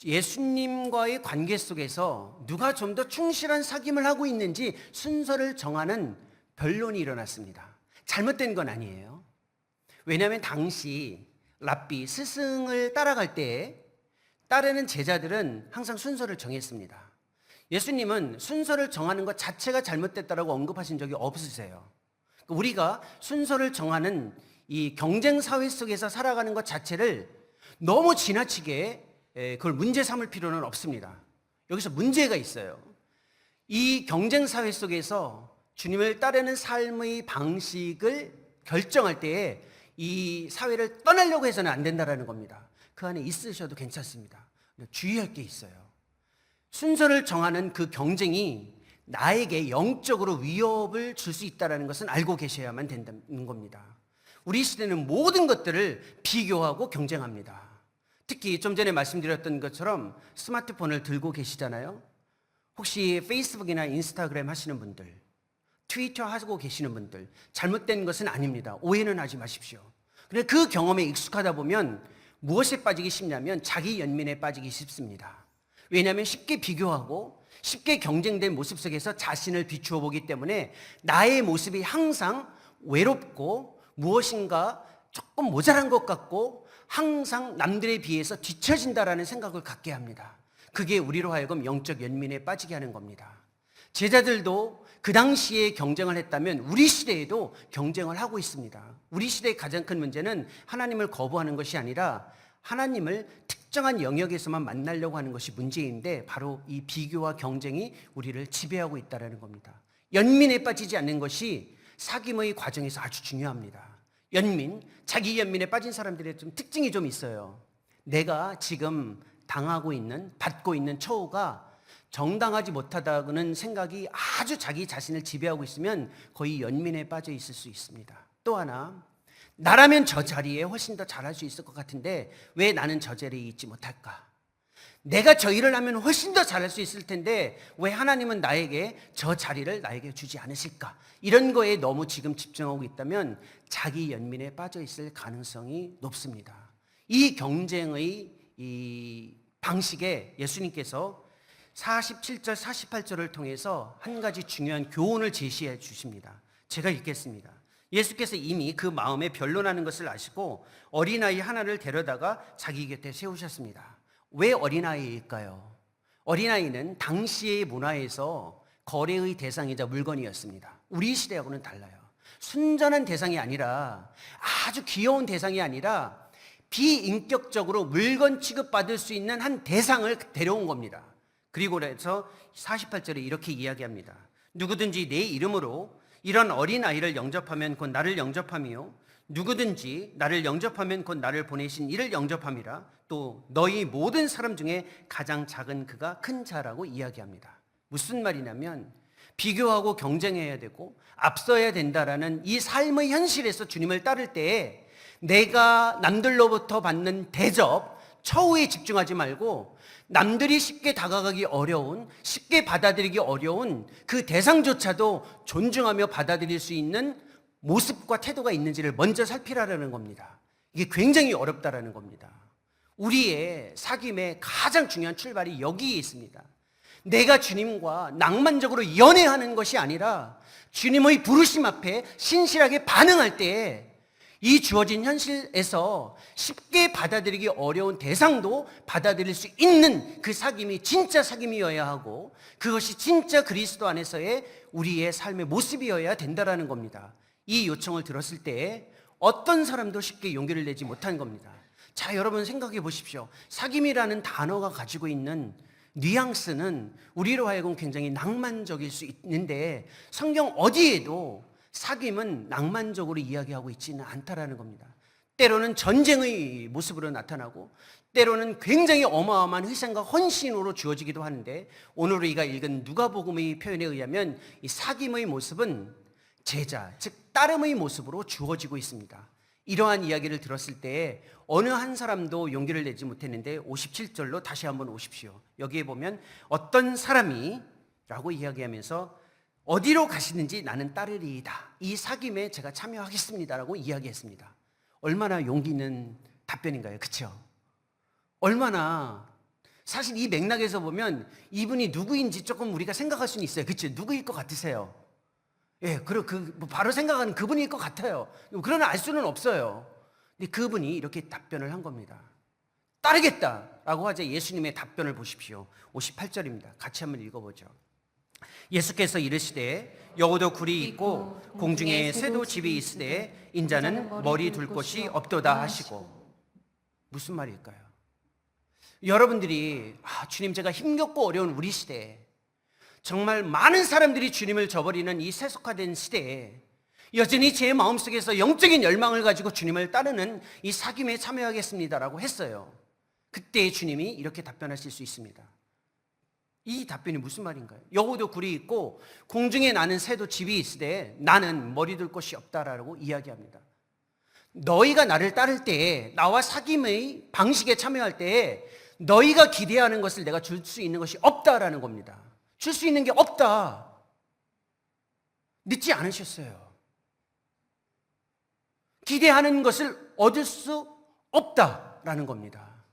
예수님과의 관계 속에서 누가 좀 더 충실한 사귐을 하고 있는지 순서를 정하는 변론이 일어났습니다. 잘못된 건 아니에요. 왜냐하면 당시 랍비 스승을 따라갈 때 따르는 제자들은 항상 순서를 정했습니다. 예수님은 순서를 정하는 것 자체가 잘못됐다라고 언급하신 적이 없으세요. 우리가 순서를 정하는 이 경쟁 사회 속에서 살아가는 것 자체를 너무 지나치게 그걸 문제 삼을 필요는 없습니다. 여기서 문제가 있어요. 이 경쟁 사회 속에서 주님을 따르는 삶의 방식을 결정할 때에 이 사회를 떠나려고 해서는 안 된다는 겁니다. 그 안에 있으셔도 괜찮습니다. 주의할 게 있어요. 순서를 정하는 그 경쟁이 나에게 영적으로 위협을 줄 수 있다는 것은 알고 계셔야만 된다는 겁니다. 우리 시대는 모든 것들을 비교하고 경쟁합니다. 특히 좀 전에 말씀드렸던 것처럼 스마트폰을 들고 계시잖아요. 혹시 페이스북이나 인스타그램 하시는 분들, 트위터 하고 계시는 분들, 잘못된 것은 아닙니다. 오해는 하지 마십시오. 그런데 그 경험에 익숙하다 보면 무엇에 빠지기 쉽냐면 자기 연민에 빠지기 쉽습니다. 왜냐하면 쉽게 비교하고 쉽게 경쟁된 모습 속에서 자신을 비추어 보기 때문에 나의 모습이 항상 외롭고 무엇인가 조금 모자란 것 같고 항상 남들에 비해서 뒤처진다라는 생각을 갖게 합니다. 그게 우리로 하여금 영적 연민에 빠지게 하는 겁니다. 제자들도 그 당시에 경쟁을 했다면 우리 시대에도 경쟁을 하고 있습니다. 우리 시대의 가장 큰 문제는 하나님을 거부하는 것이 아니라 하나님을 특정한 영역에서만 만나려고 하는 것이 문제인데 바로 이 비교와 경쟁이 우리를 지배하고 있다는 겁니다. 연민에 빠지지 않는 것이 사귐의 과정에서 아주 중요합니다. 연민, 자기 연민에 빠진 사람들의 좀 특징이 좀 있어요. 내가 지금 당하고 있는, 받고 있는 처우가 정당하지 못하다는 생각이 아주 자기 자신을 지배하고 있으면 거의 연민에 빠져 있을 수 있습니다. 또 하나, 나라면 저 자리에 훨씬 더 잘할 수 있을 것 같은데 왜 나는 저 자리에 있지 못할까? 내가 저 일을 하면 훨씬 더 잘할 수 있을 텐데 왜 하나님은 나에게 저 자리를 나에게 주지 않으실까? 이런 거에 너무 지금 집중하고 있다면 자기 연민에 빠져 있을 가능성이 높습니다. 이 경쟁의 이 방식에 예수님께서 47절, 48절을 통해서 한 가지 중요한 교훈을 제시해 주십니다. 제가 읽겠습니다. 예수께서 이미 그 마음에 변론하는 것을 아시고 어린아이 하나를 데려다가 자기 곁에 세우셨습니다. 왜 어린아이일까요? 어린아이는 당시의 문화에서 거래의 대상이자 물건이었습니다. 우리 시대하고는 달라요. 순전한 대상이 아니라 아주 귀여운 대상이 아니라 비인격적으로 물건 취급받을 수 있는 한 대상을 데려온 겁니다. 그리고 그래서 48절에 이렇게 이야기합니다. 누구든지 내 이름으로 이런 어린아이를 영접하면 곧 나를 영접함이요 누구든지 나를 영접하면 곧 나를 보내신 이를 영접함이라. 또 너희 모든 사람 중에 가장 작은 그가 큰 자라고 이야기합니다. 무슨 말이냐면 비교하고 경쟁해야 되고 앞서야 된다라는 이 삶의 현실에서 주님을 따를 때에 내가 남들로부터 받는 대접, 처우에 집중하지 말고 남들이 쉽게 다가가기 어려운, 쉽게 받아들이기 어려운 그 대상조차도 존중하며 받아들일 수 있는 모습과 태도가 있는지를 먼저 살피라는 겁니다. 이게 굉장히 어렵다라는 겁니다. 우리의 사귐의 가장 중요한 출발이 여기에 있습니다. 내가 주님과 낭만적으로 연애하는 것이 아니라 주님의 부르심 앞에 신실하게 반응할 때에 이 주어진 현실에서 쉽게 받아들이기 어려운 대상도 받아들일 수 있는 그 사귐이 진짜 사귐이어야 하고 그것이 진짜 그리스도 안에서의 우리의 삶의 모습이어야 된다는 겁니다. 이 요청을 들었을 때 어떤 사람도 쉽게 용기를 내지 못한 겁니다. 자, 여러분 생각해 보십시오. 사귐이라는 단어가 가지고 있는 뉘앙스는 우리로 하여금 굉장히 낭만적일 수 있는데 성경 어디에도 사귐은 낭만적으로 이야기하고 있지는 않다라는 겁니다. 때로는 전쟁의 모습으로 나타나고 때로는 굉장히 어마어마한 희생과 헌신으로 주어지기도 하는데, 오늘 우리가 읽은 누가복음의 표현에 의하면 이 사귐의 모습은 제자, 즉 따름의 모습으로 주어지고 있습니다. 이러한 이야기를 들었을 때 어느 한 사람도 용기를 내지 못했는데 57절로 다시 한번 오십시오. 여기에 보면 어떤 사람이 라고 이야기하면서 어디로 가시는지 나는 따르리이다. 이 사귐에 제가 참여하겠습니다라고 이야기했습니다. 얼마나 용기 있는 답변인가요? 그렇죠? 얼마나, 사실 이 맥락에서 보면 이분이 누구인지 조금 우리가 생각할 수는 있어요. 그렇죠? 누구일 것 같으세요? 예, 바로 생각하는 그분일 것 같아요. 그러나 알 수는 없어요. 근데 그분이 이렇게 답변을 한 겁니다. 따르겠다라고 하자 예수님의 답변을 보십시오. 58절입니다. 같이 한번 읽어보죠. 예수께서 이르시되 여호도 굴이 있고 공중에 새도 집이 있으되 인자는 머리 둘 곳이 없도다 하시고. 무슨 말일까요? 여러분들이 주님, 제가 힘겹고 어려운 우리 시대에, 정말 많은 사람들이 주님을 저버리는 이 세속화된 시대에 여전히 제 마음속에서 영적인 열망을 가지고 주님을 따르는 이 사귐에 참여하겠습니다라고 했어요. 그때 주님이 이렇게 답변하실 수 있습니다. 이 답변이 무슨 말인가요? 여호도 굴이 있고 공중에 나는 새도 집이 있으되 나는 머리 둘 곳이 없다라고 이야기합니다. 너희가 나를 따를 때에, 나와 사귐의 방식에 참여할 때에 너희가 기대하는 것을 내가 줄 수 있는 것이 없다라는 겁니다. 줄 수 있는 게 없다. 늦지 않으셨어요. 기대하는 것을 얻을 수 없다라는 겁니다.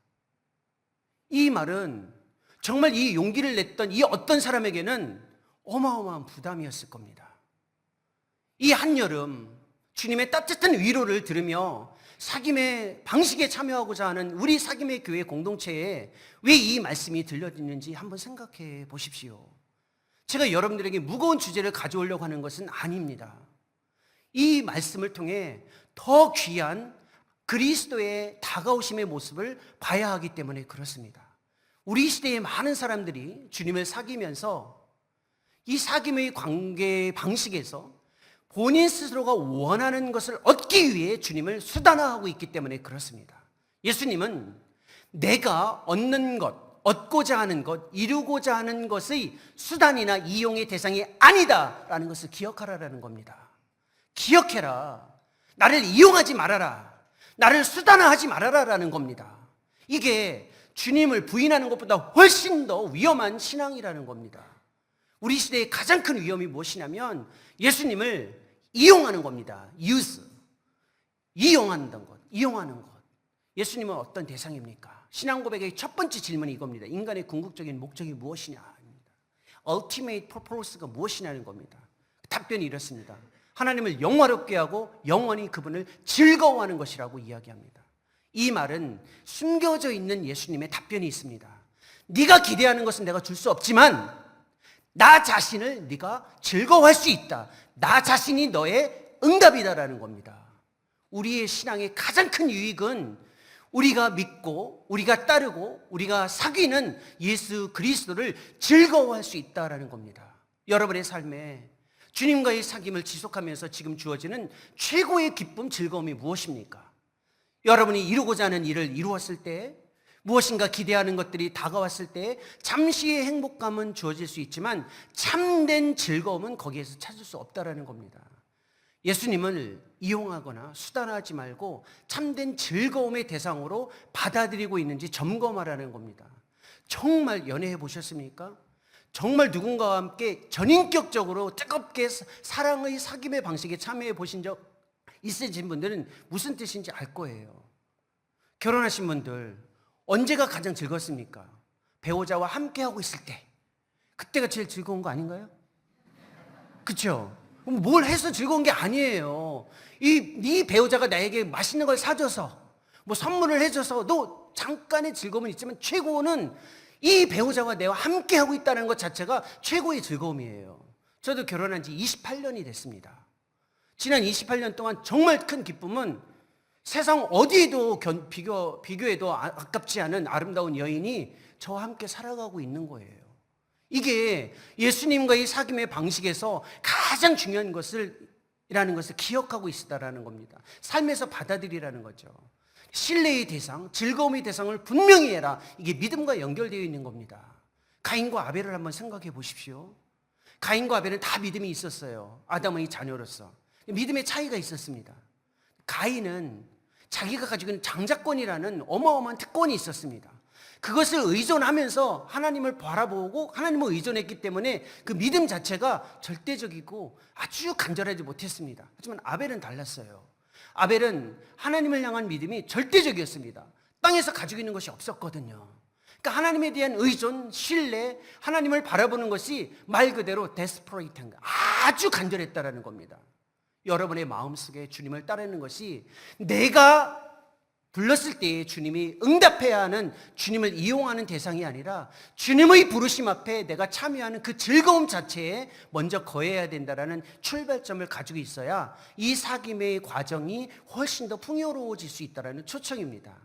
이 말은 정말 이 용기를 냈던 이 어떤 사람에게는 어마어마한 부담이었을 겁니다. 이 한여름 주님의 따뜻한 위로를 들으며 사귐의 방식에 참여하고자 하는 우리 사귐의 교회 공동체에 왜 이 말씀이 들려지는지 한번 생각해 보십시오. 제가 여러분들에게 무거운 주제를 가져오려고 하는 것은 아닙니다. 이 말씀을 통해 더 귀한 그리스도의 다가오심의 모습을 봐야 하기 때문에 그렇습니다. 우리 시대의 많은 사람들이 주님을 사귀면서 이 사귐의 관계 방식에서 본인 스스로가 원하는 것을 얻기 위해 주님을 수단화하고 있기 때문에 그렇습니다. 예수님은 내가 얻는 것, 얻고자 하는 것, 이루고자 하는 것의 수단이나 이용의 대상이 아니다라는 것을 기억하라라는 겁니다. 기억해라. 나를 이용하지 말아라. 나를 수단화하지 말아라라는 겁니다. 이게 주님을 부인하는 것보다 훨씬 더 위험한 신앙이라는 겁니다. 우리 시대의 가장 큰 위험이 무엇이냐면 예수님을 이용하는 겁니다. use. 이용하는 것. 예수님은 어떤 대상입니까? 신앙 고백의 첫 번째 질문이 이겁니다. 인간의 궁극적인 목적이 무엇이냐? ultimate purpose가 무엇이냐는 겁니다. 답변이 이렇습니다. 하나님을 영화롭게 하고 영원히 그분을 즐거워하는 것이라고 이야기합니다. 이 말은 숨겨져 있는 예수님의 답변이 있습니다. 네가 기대하는 것은 내가 줄 수 없지만 나 자신을 네가 즐거워할 수 있다. 나 자신이 너의 응답이다라는 겁니다. 우리의 신앙의 가장 큰 유익은 우리가 믿고 우리가 따르고 우리가 사귀는 예수 그리스도를 즐거워할 수 있다라는 겁니다. 여러분의 삶에 주님과의 사귐을 지속하면서 지금 주어지는 최고의 기쁨, 즐거움이 무엇입니까? 여러분이 이루고자 하는 일을 이루었을 때, 무엇인가 기대하는 것들이 다가왔을 때 잠시의 행복감은 주어질 수 있지만 참된 즐거움은 거기에서 찾을 수 없다라는 겁니다. 예수님을 이용하거나 수단화하지 말고 참된 즐거움의 대상으로 받아들이고 있는지 점검하라는 겁니다. 정말 연애해 보셨습니까? 정말 누군가와 함께 전인격적으로 뜨겁게 사랑의 사귐의 방식에 참여해 보신 적 있으신 분들은 무슨 뜻인지 알 거예요. 결혼하신 분들 언제가 가장 즐겁습니까? 배우자와 함께하고 있을 때, 그때가 제일 즐거운 거 아닌가요? 그렇죠? 뭘 해서 즐거운 게 아니에요. 네 배우자가 나에게 맛있는 걸 사줘서 뭐 선물을 해줘서 너 잠깐의 즐거움은 있지만 최고는 이 배우자와 내가 함께하고 있다는 것 자체가 최고의 즐거움이에요. 저도 결혼한 지 28년이 됐습니다. 지난 28년 동안 정말 큰 기쁨은 세상 어디에도 비교해도 아깝지 않은 아름다운 여인이 저와 함께 살아가고 있는 거예요. 이게 예수님과의 사귐의 방식에서 가장 중요한 것을 이라는 것을 기억하고 있다라는 겁니다. 삶에서 받아들이라는 거죠. 신뢰의 대상, 즐거움의 대상을 분명히 해라. 이게 믿음과 연결되어 있는 겁니다. 가인과 아벨을 한번 생각해 보십시오. 가인과 아벨은 다 믿음이 있었어요. 아담의 자녀로서. 믿음의 차이가 있었습니다. 가인은 자기가 가지고 있는 장자권이라는 어마어마한 특권이 있었습니다. 그것을 의존하면서 하나님을 바라보고 하나님을 의존했기 때문에 그 믿음 자체가 절대적이고 아주 간절하지 못했습니다. 하지만 아벨은 달랐어요. 아벨은 하나님을 향한 믿음이 절대적이었습니다. 땅에서 가지고 있는 것이 없었거든요. 그러니까 하나님에 대한 의존, 신뢰, 하나님을 바라보는 것이 말 그대로 데스퍼레이트한 거, 아주 간절했다라는 겁니다. 여러분의 마음속에 주님을 따르는 것이 내가 불렀을 때에 주님이 응답해야 하는, 주님을 이용하는 대상이 아니라 주님의 부르심 앞에 내가 참여하는 그 즐거움 자체에 먼저 거해야 된다라는 출발점을 가지고 있어야 이 사귐의 과정이 훨씬 더 풍요로워질 수 있다라는 초청입니다.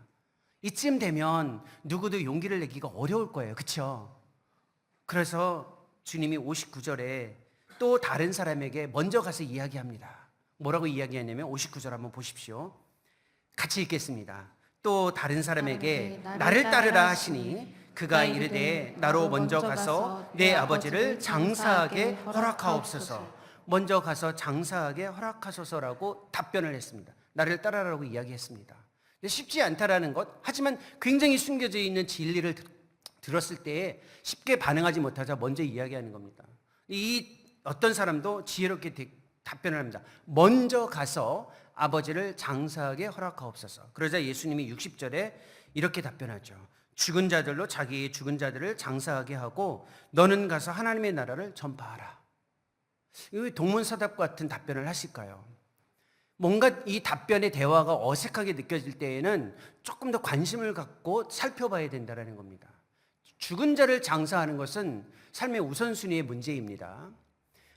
이쯤 되면 누구도 용기를 내기가 어려울 거예요. 그렇죠? 그래서 주님이 59절에 또 다른 사람에게 먼저 가서 이야기합니다. 뭐라고 이야기하냐면 59절 한번 보십시오. 같이 읽겠습니다. 또 다른 사람에게 나를 따르라 하시니 그가 이르되 나로 먼저 가서 내 아버지를 장사하게 허락하옵소서. 먼저 가서 장사하게 허락하소서라고 답변을 했습니다. 나를 따르라고 이야기했습니다. 쉽지 않다라는 것, 하지만 굉장히 숨겨져 있는 진리를 들었을 때 쉽게 반응하지 못하자 먼저 이야기하는 겁니다. 이 어떤 사람도 지혜롭게 답변을 합니다. 먼저 가서 아버지를 장사하게 허락하옵소서. 그러자 예수님이 60절에 이렇게 답변하죠. 죽은 자들로 자기의 죽은 자들을 장사하게 하고 너는 가서 하나님의 나라를 전파하라. 왜 동문서답 같은 답변을 하실까요? 뭔가 이 답변의 대화가 어색하게 느껴질 때에는 조금 더 관심을 갖고 살펴봐야 된다는 겁니다. 죽은 자를 장사하는 것은 삶의 우선순위의 문제입니다.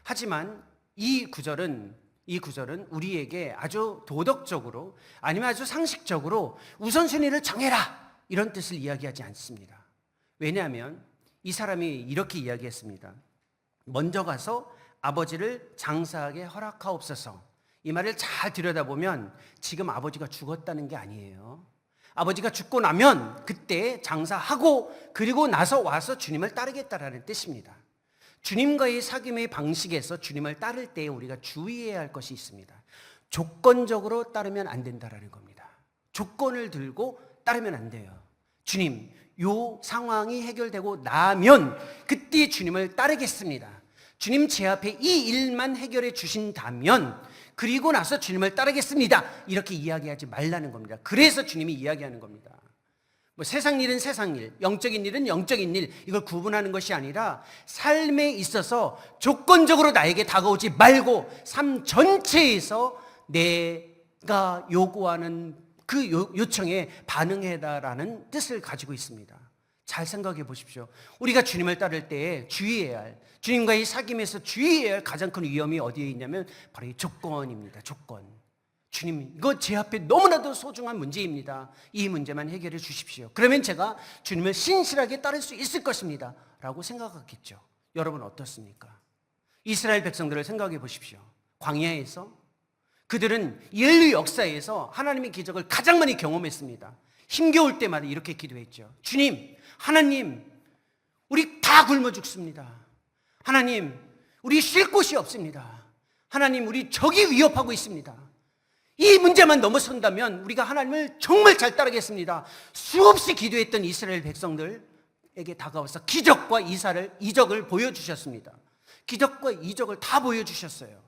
하지만 이 구절은 우리에게 아주 도덕적으로 아니면 아주 상식적으로 우선순위를 정해라 이런 뜻을 이야기하지 않습니다. 왜냐하면 이 사람이 이렇게 이야기했습니다. 먼저 가서 아버지를 장사하게 허락하옵소서. 이 말을 잘 들여다보면 지금 아버지가 죽었다는 게 아니에요. 아버지가 죽고 나면 그때 장사하고 그리고 나서 와서 주님을 따르겠다라는 뜻입니다. 주님과의 사귐의 방식에서 주님을 따를 때 우리가 주의해야 할 것이 있습니다. 조건적으로 따르면 안 된다라는 겁니다. 조건을 들고 따르면 안 돼요. 주님, 요 상황이 해결되고 나면 그때 주님을 따르겠습니다. 주님 제 앞에 이 일만 해결해 주신다면 그리고 나서 주님을 따르겠습니다. 이렇게 이야기하지 말라는 겁니다. 그래서 주님이 이야기하는 겁니다. 뭐 세상 일은 세상 일, 영적인 일은 영적인 일, 이걸 구분하는 것이 아니라 삶에 있어서 조건적으로 나에게 다가오지 말고 삶 전체에서 내가 요구하는 그 요청에 반응해라라는 뜻을 가지고 있습니다. 잘 생각해 보십시오. 우리가 주님을 따를 때에 주의해야 할, 주님과의 사귐에서 주의해야 할 가장 큰 위험이 어디에 있냐면 바로 이 조건입니다. 조건. 주님, 이거 제 앞에 너무나도 소중한 문제입니다. 이 문제만 해결해 주십시오. 그러면 제가 주님을 신실하게 따를 수 있을 것입니다. 라고 생각했겠죠. 여러분 어떻습니까? 이스라엘 백성들을 생각해 보십시오. 광야에서 그들은 인류 역사에서 하나님의 기적을 가장 많이 경험했습니다. 힘겨울 때마다 이렇게 기도했죠. 주님, 하나님, 우리 다 굶어 죽습니다. 하나님, 우리 쉴 곳이 없습니다. 하나님, 우리 적이 위협하고 있습니다. 이 문제만 넘어선다면 우리가 하나님을 정말 잘 따르겠습니다. 수없이 기도했던 이스라엘 백성들에게 다가와서 기적과 이적을 보여주셨습니다. 기적과 이적을 다 보여주셨어요.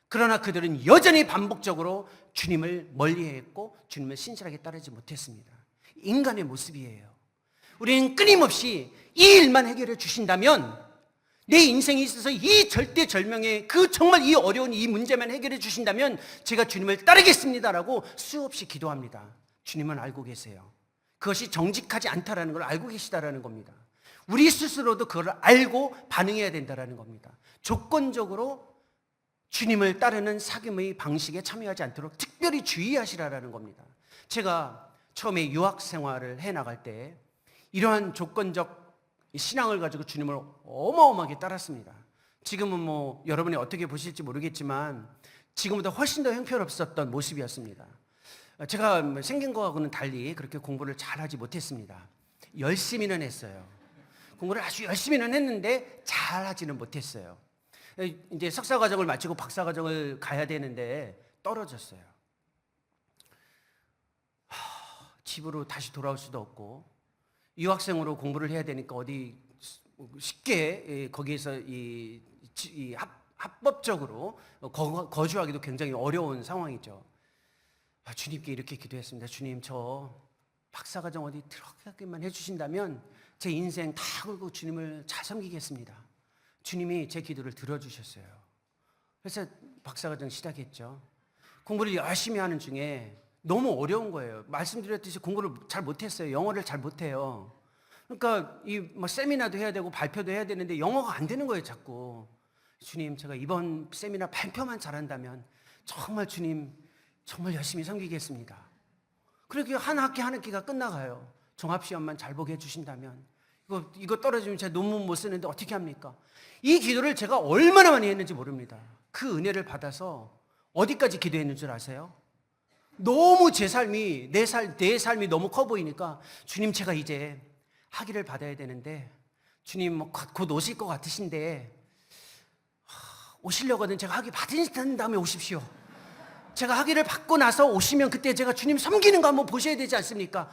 그러나 그들은 여전히 반복적으로 주님을 멀리했고 주님을 신실하게 따르지 못했습니다. 인간의 모습이에요. 우리는 끊임없이 이 일만 해결해 주신다면, 내 인생에 있어서 이 절대절명의 그 정말 이 어려운 이 문제만 해결해 주신다면 제가 주님을 따르겠습니다라고 수없이 기도합니다. 주님은 알고 계세요. 그것이 정직하지 않다라는 걸 알고 계시다라는 겁니다. 우리 스스로도 그걸 알고 반응해야 된다라는 겁니다. 조건적으로 주님을 따르는 사귐의 방식에 참여하지 않도록 특별히 주의하시라는 겁니다. 제가 처음에 유학 생활을 해나갈 때 이러한 조건적 신앙을 가지고 주님을 어마어마하게 따랐습니다. 지금은 뭐 여러분이 어떻게 보실지 모르겠지만 지금보다 훨씬 더 형편없었던 모습이었습니다. 제가 생긴 거하고는 달리 그렇게 공부를 잘하지 못했습니다. 열심히는 했어요. 공부를 아주 열심히는 했는데 잘하지는 못했어요. 이제 석사 과정을 마치고 박사 과정을 가야 되는데 떨어졌어요. 집으로 다시 돌아올 수도 없고 유학생으로 공부를 해야 되니까 어디 쉽게 거기에서 합법적으로 거주하기도 굉장히 어려운 상황이죠. 주님께 이렇게 기도했습니다. 주님, 저 박사과정 어디 들어가기만 해주신다면 제 인생 다 걸고 주님을 잘 섬기겠습니다. 주님이 제 기도를 들어주셨어요. 그래서 박사과정 시작했죠. 공부를 열심히 하는 중에 너무 어려운 거예요. 말씀드렸듯이 공부를 잘 못했어요. 영어를 잘 못해요. 그러니까 뭐 세미나도 해야 되고 발표도 해야 되는데 영어가 안 되는 거예요, 자꾸. 주님, 제가 이번 세미나 발표만 잘한다면 정말 주님 정말 열심히 섬기겠습니다. 그렇게 한 학기 한 학기가 끝나가요. 종합시험만 잘 보게 해주신다면 이거 떨어지면 제가 논문 못 쓰는데 어떻게 합니까? 이 기도를 제가 얼마나 많이 했는지 모릅니다. 그 은혜를 받아서 어디까지 기도했는 줄 아세요? 너무 제 삶이 내 삶이 너무 커 보이니까 주님, 제가 이제 학위를 받아야 되는데 주님 뭐 곧 오실 것 같으신데 오시려거든. 제가 학위 받은 다음에 오십시오. 제가 학위를 받고 나서 오시면 그때 제가 주님 섬기는 거 한번 보셔야 되지 않습니까?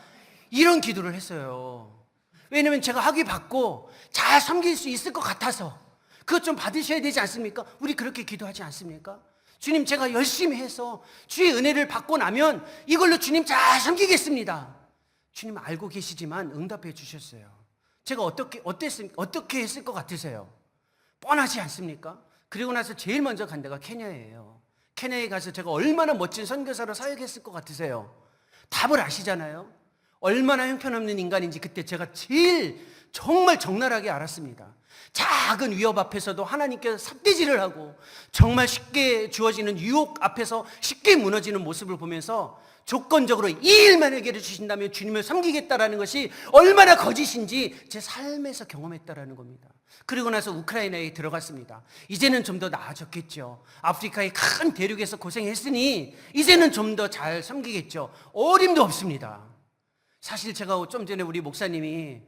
이런 기도를 했어요. 왜냐면 제가 학위 받고 잘 섬길 수 있을 것 같아서. 그것 좀 받으셔야 되지 않습니까? 우리 그렇게 기도하지 않습니까? 주님, 제가 열심히 해서 주의 은혜를 받고 나면 이걸로 주님 잘 섬기겠습니다. 주님 알고 계시지만 응답해 주셨어요. 제가 어떻게 했을 것 같으세요? 뻔하지 않습니까? 그리고 나서 제일 먼저 간 데가 케냐예요. 케냐에 가서 제가 얼마나 멋진 선교사로 사역했을 것 같으세요? 답을 아시잖아요. 얼마나 형편없는 인간인지 그때 제가 제일 정말 적나라하게 알았습니다. 작은 위협 앞에서도 하나님께서 삿대질을 하고 정말 쉽게 주어지는 유혹 앞에서 쉽게 무너지는 모습을 보면서 조건적으로 이 일만 해결해 주신다면 주님을 섬기겠다라는 것이 얼마나 거짓인지 제 삶에서 경험했다라는 겁니다. 그리고 나서 우크라이나에 들어갔습니다. 이제는 좀 더 나아졌겠죠. 아프리카의 큰 대륙에서 고생했으니 이제는 좀 더 잘 섬기겠죠. 어림도 없습니다. 사실 제가 좀 전에 우리 목사님이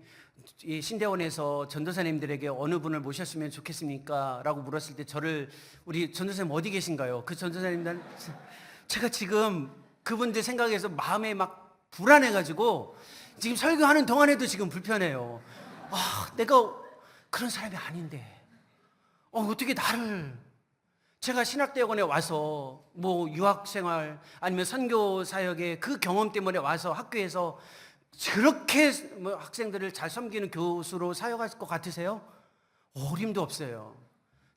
이 신대원에서 전도사님들에게 어느 분을 모셨으면 좋겠습니까? 라고 물었을 때 우리 전도사님 어디 계신가요? 그 전도사님들 제가 지금 그분들 생각해서 마음에 막 불안해가지고 지금 설교하는 동안에도 지금 불편해요. 내가 그런 사람이 아닌데 어떻게 제가 신학대학원에 와서 뭐 유학생활 아니면 선교사역의 그 경험 때문에 와서 학교에서 그렇게 뭐 학생들을 잘 섬기는 교수로 사역할 것 같으세요? 어림도 없어요.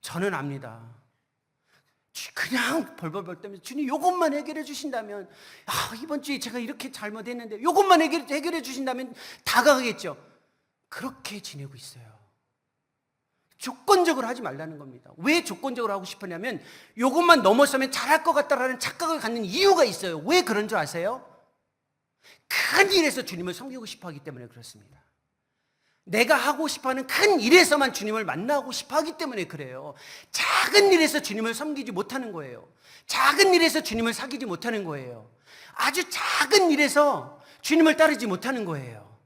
저는 압니다. 그냥 벌벌벌 떨면서 주님 요것만 해결해 주신다면 이번 주에 제가 이렇게 잘못했는데 요것만 해결해 주신다면 다가가겠죠. 그렇게 지내고 있어요. 조건적으로 하지 말라는 겁니다. 왜 조건적으로 하고 싶으냐면 요것만 넘어서면 잘할 것 같다라는 착각을 갖는 이유가 있어요. 왜 그런 줄 아세요? 큰 일에서 주님을 섬기고 싶어 하기 때문에 그렇습니다. 내가 하고 싶어하는 큰 일에서만 주님을 만나고 싶어 하기 때문에 그래요. 작은 일에서 주님을 섬기지 못하는 거예요. 작은 일에서 주님을 사귀지 못하는 거예요. 아주 작은 일에서 주님을 따르지 못하는 거예요.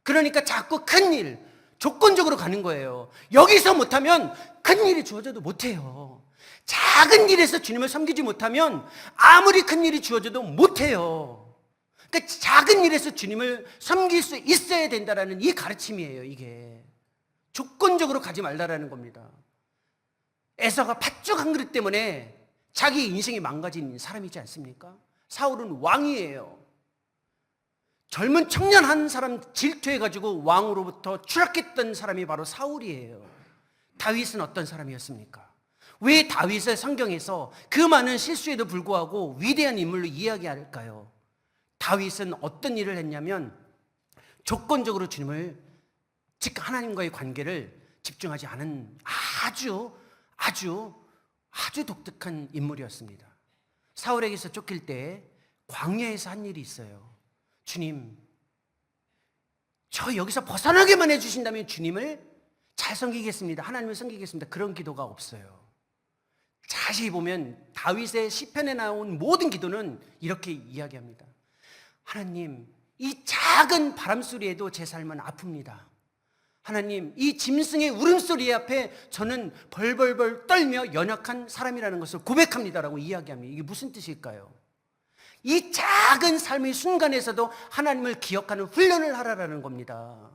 그러니까 자꾸 큰 일, 조건적으로 가는 거예요. 여기서 못하면 큰 일이 주어져도 못해요. 작은 일에서 주님을 섬기지 못하면 아무리 큰 일이 주어져도 못해요. 그러니까 작은 일에서 주님을 섬길 수 있어야 된다라는 이 가르침이에요. 이게 조건적으로 가지 말라라는 겁니다. 에서가 팥죽 한 그릇 때문에 자기 인생이 망가진 사람이지 않습니까? 사울은 왕이에요. 젊은 청년 한 사람 질투해가지고 왕으로부터 추락했던 사람이 바로 사울이에요. 다윗은 어떤 사람이었습니까? 왜 다윗을 성경에서 그 많은 실수에도 불구하고 위대한 인물로 이야기할까요? 다윗은 어떤 일을 했냐면 조건적으로 주님을, 즉 하나님과의 관계를 집중하지 않은 아주 독특한 인물이었습니다. 사울에게서 쫓길 때 광야에서 한 일이 있어요. 주님, 저 여기서 벗어나게만 해주신다면 주님을 잘 섬기겠습니다. 하나님을 섬기겠습니다. 그런 기도가 없어요. 자세히 보면 다윗의 시편에 나온 모든 기도는 이렇게 이야기합니다. 하나님, 이 작은 바람소리에도 제 삶은 아픕니다. 하나님, 이 짐승의 울음소리 앞에 저는 벌벌벌 떨며 연약한 사람이라는 것을 고백합니다라고 이야기합니다. 이게 무슨 뜻일까요? 이 작은 삶의 순간에서도 하나님을 기억하는 훈련을 하라라는 겁니다.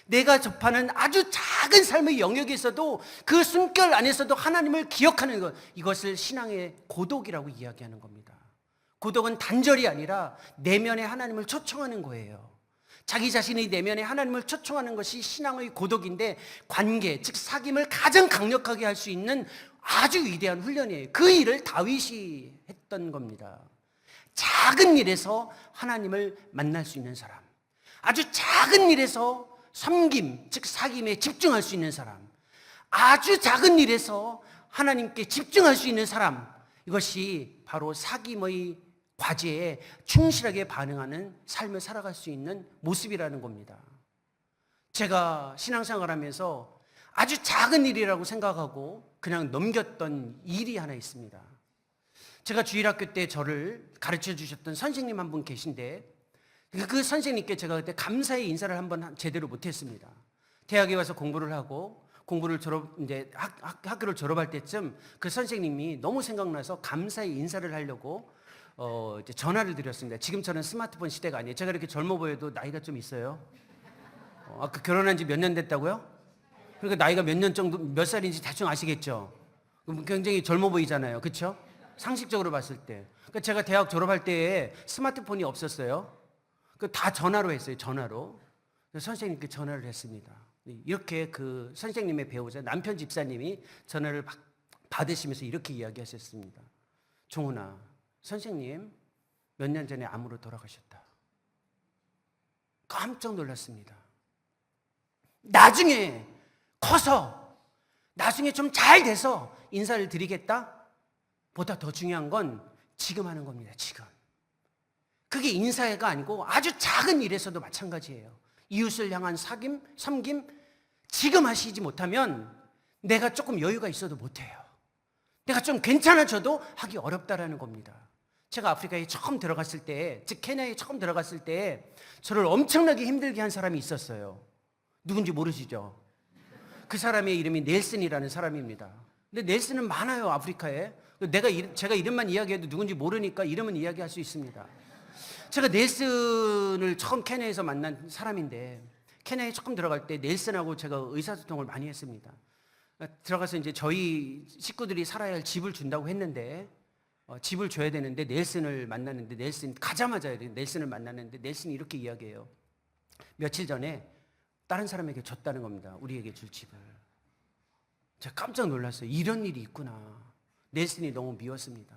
내가 접하는 아주 작은 삶의 영역에서도 그 숨결 안에서도 하나님을 기억하는 것, 이것을 신앙의 고독이라고 이야기하는 겁니다. 고독은 단절이 아니라 내면에 하나님을 초청하는 거예요. 자기 자신의 내면에 하나님을 초청하는 것이 신앙의 고독인데, 관계, 즉 사귐을 가장 강력하게 할 수 있는 아주 위대한 훈련이에요. 그 일을 다윗이 했던 겁니다. 작은 일에서 하나님을 만날 수 있는 사람, 아주 작은 일에서 섬김, 즉 사귐에 집중할 수 있는 사람, 아주 작은 일에서 하나님께 집중할 수 있는 사람, 이것이 바로 사귐의 과제에 충실하게 반응하는 삶을 살아갈 수 있는 모습이라는 겁니다. 제가 신앙생활하면서 아주 작은 일이라고 생각하고 그냥 넘겼던 일이 하나 있습니다. 제가 주일학교 때 저를 가르쳐 주셨던 선생님 한 분 계신데, 그 선생님께 제가 그때 감사의 인사를 한번 제대로 못했습니다. 대학에 와서 공부를 하고 공부를 이제 학교를 졸업할 때쯤 그 선생님이 너무 생각나서 감사의 인사를 하려고 이제 전화를 드렸습니다. 지금처럼 스마트폰 시대가 아니에요. 제가 이렇게 젊어 보여도 나이가 좀 있어요. 아까 결혼한 지 몇 년 됐다고요? 그러니까 나이가 몇 년 정도, 몇 살인지 대충 아시겠죠? 굉장히 젊어 보이잖아요. 그렇죠? 상식적으로 봤을 때. 그러니까 제가 대학 졸업할 때에 스마트폰이 없었어요. 다 전화로 했어요. 전화로. 선생님께 전화를 했습니다. 이렇게 그 선생님의 배우자 남편 집사님이 전화를 받으시면서 이렇게 이야기하셨습니다. 종훈아, 선생님 몇 년 전에 암으로 돌아가셨다. 깜짝 놀랐습니다. 나중에 커서, 나중에 좀 잘 돼서 인사를 드리겠다? 보다 더 중요한 건 지금 하는 겁니다. 지금. 그게 인사가 아니고 아주 작은 일에서도 마찬가지예요. 이웃을 향한 사귐, 섬김, 지금 하시지 못하면 내가 조금 여유가 있어도 못해요. 내가 좀 괜찮아져도 하기 어렵다라는 겁니다. 제가 아프리카에 처음 들어갔을 때, 즉 케냐에 처음 들어갔을 때 저를 엄청나게 힘들게 한 사람이 있었어요. 누군지 모르시죠? 그 사람의 이름이 넬슨이라는 사람입니다. 근데 넬슨은 많아요, 아프리카에. 제가 이름만 이야기해도 누군지 모르니까 이름은 이야기할 수 있습니다. 제가 넬슨을 처음 케냐에서 만난 사람인데, 케냐에 처음 들어갈 때 넬슨하고 제가 의사소통을 많이 했습니다. 들어가서 이제 저희 식구들이 살아야 할 집을 준다고 했는데, 집을 줘야 되는데 넬슨을 만났는데, 넬슨 가자마자 넬슨을 만났는데 넬슨이 이렇게 이야기해요. 며칠 전에 다른 사람에게 줬다는 겁니다. 우리에게 줄 집을. 제가 깜짝 놀랐어요. 이런 일이 있구나. 넬슨이 너무 미웠습니다.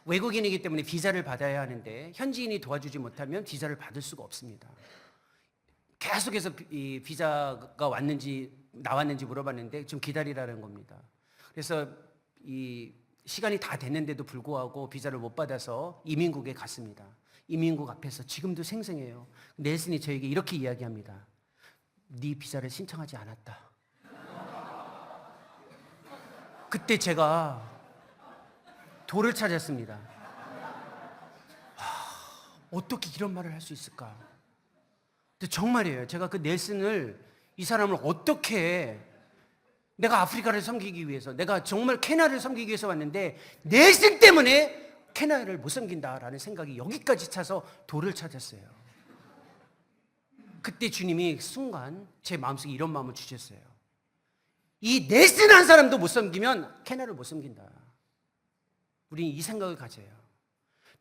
외국인이기 때문에 비자를 받아야 하는데 현지인이 도와주지 못하면 비자를 받을 수가 없습니다. 계속해서 이 비자가 나왔는지 물어봤는데 좀 기다리라는 겁니다. 그래서 이 시간이 다 됐는데도 불구하고 비자를 못 받아서 이민국에 갔습니다. 이민국 앞에서 지금도 생생해요. 넬슨이 저에게 이렇게 이야기합니다. 네 비자를 신청하지 않았다. 그때 제가 돌을 찾았습니다. 어떻게 이런 말을 할 수 있을까? 근데 정말이에요. 제가 그 넬슨을, 이 사람을 어떻게, 내가 아프리카를 섬기기 위해서, 내가 정말 케냐를 섬기기 위해서 왔는데 넬슨 때문에 케냐를 못 섬긴다라는 생각이 여기까지 차서 돌을 찾았어요. 그때 주님이 순간 제 마음속에 이런 마음을 주셨어요. 이 넬슨 한 사람도 못 섬기면 케냐를 못 섬긴다. 우리는 이 생각을 가져요.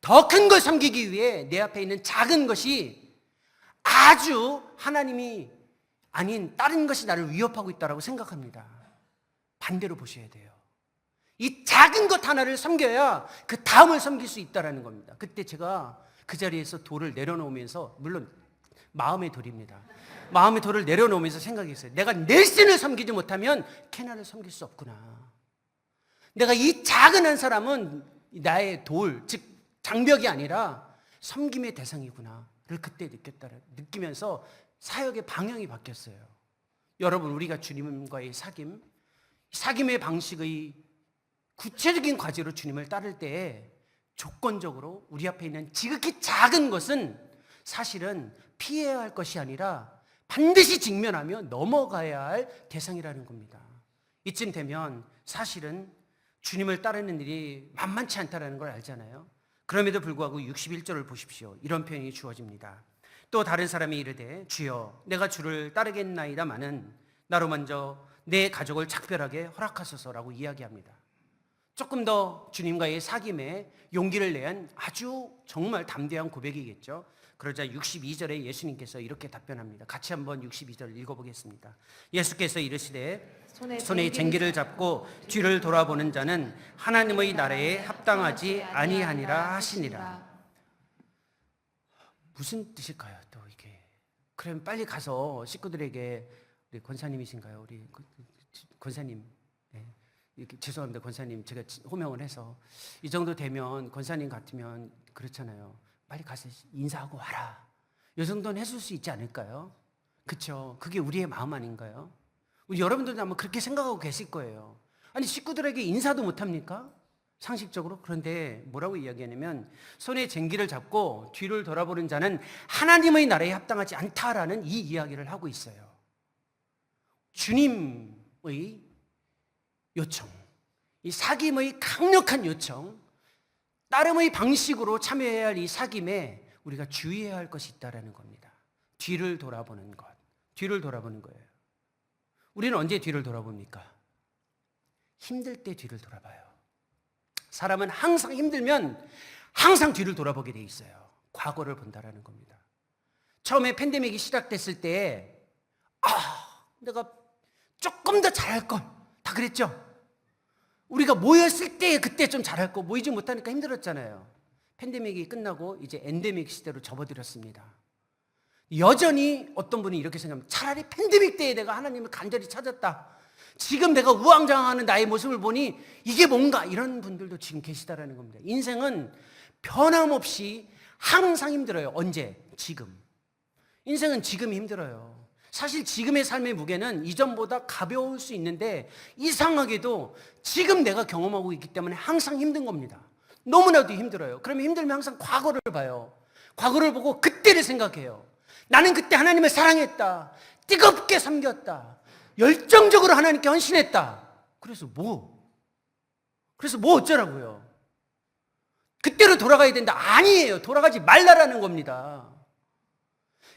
더 큰 걸 섬기기 위해 내 앞에 있는 작은 것이 아주 하나님이 아닌 다른 것이 나를 위협하고 있다고 생각합니다. 반대로 보셔야 돼요. 이 작은 것 하나를 섬겨야 그 다음을 섬길 수 있다는 겁니다. 그때 제가 그 자리에서 돌을 내려놓으면서, 물론 마음의 돌입니다. 마음의 돌을 내려놓으면서 생각했어요. 내가 넬슨을 섬기지 못하면 케냐를 섬길 수 없구나. 내가 이 작은 한 사람은 나의 돌, 즉 장벽이 아니라 섬김의 대상이구나를 그때 느끼면서 사역의 방향이 바뀌었어요. 여러분, 우리가 주님과의 사귐의 방식의 구체적인 과제로 주님을 따를 때 조건적으로 우리 앞에 있는 지극히 작은 것은 사실은 피해야 할 것이 아니라 반드시 직면하며 넘어가야 할 대상이라는 겁니다. 이쯤 되면 사실은 주님을 따르는 일이 만만치 않다는 걸 알잖아요. 그럼에도 불구하고 61절을 보십시오. 이런 표현이 주어집니다. 또 다른 사람이 이르되 주여 내가 주를 따르겠나이다마는 나로 먼저 내 가족을 작별하게 허락하소서라고 이야기합니다. 조금 더 주님과의 사귐에 용기를 내한 아주 정말 담대한 고백이겠죠. 그러자 62절에 예수님께서 이렇게 답변합니다. 같이 한번 62절 읽어보겠습니다. 예수께서 이르시되 손에 쟁기를 잡고 뒤를 돌아보는 자는 하나님의 나라에 합당하지 아니하니라 하시니라. 무슨 뜻일까요? 또 이게 그럼 빨리 가서 식구들에게 우리 권사님이신가요? 우리 권사님, 네. 이렇게 죄송합니다, 권사님. 제가 호명을 해서 이 정도 되면 권사님 같으면 그렇잖아요. 빨리 가서 인사하고 와라. 이 정도는 해줄 수 있지 않을까요? 그렇죠? 그게 우리의 마음 아닌가요? 우리 여러분들도 아마 그렇게 생각하고 계실 거예요. 아니 식구들에게 인사도 못합니까? 상식적으로. 그런데 뭐라고 이야기하냐면 손에 쟁기를 잡고 뒤를 돌아보는 자는 하나님의 나라에 합당하지 않다라는 이 이야기를 하고 있어요. 주님의 요청, 이 사귐의 강력한 요청, 따름의 방식으로 참여해야 할 이 사귐에 우리가 주의해야 할 것이 있다는 겁니다. 뒤를 돌아보는 것, 뒤를 돌아보는 거예요. 우리는 언제 뒤를 돌아봅니까? 힘들 때 뒤를 돌아봐요. 사람은 항상 힘들면 항상 뒤를 돌아보게 돼 있어요. 과거를 본다라는 겁니다. 처음에 팬데믹이 시작됐을 때 내가 조금 더 잘할 걸 다 그랬죠. 우리가 모였을 때 그때 좀 잘할 거 모이지 못하니까 힘들었잖아요. 팬데믹이 끝나고 이제 엔데믹 시대로 접어들었습니다. 여전히 어떤 분이 이렇게 생각합니다. 차라리 팬데믹 때에 내가 하나님을 간절히 찾았다. 지금 내가 우왕좌왕하는 나의 모습을 보니 이게 뭔가, 이런 분들도 지금 계시다라는 겁니다. 인생은 변함없이 항상 힘들어요. 언제? 지금. 인생은 지금이 힘들어요. 사실 지금의 삶의 무게는 이전보다 가벼울 수 있는데 이상하게도 지금 내가 경험하고 있기 때문에 항상 힘든 겁니다. 너무나도 힘들어요. 그러면 힘들면 항상 과거를 봐요. 과거를 보고 그때를 생각해요. 나는 그때 하나님을 사랑했다. 뜨겁게 섬겼다. 열정적으로 하나님께 헌신했다. 그래서 뭐 어쩌라고요? 그때로 돌아가야 된다. 아니에요. 돌아가지 말라라는 겁니다.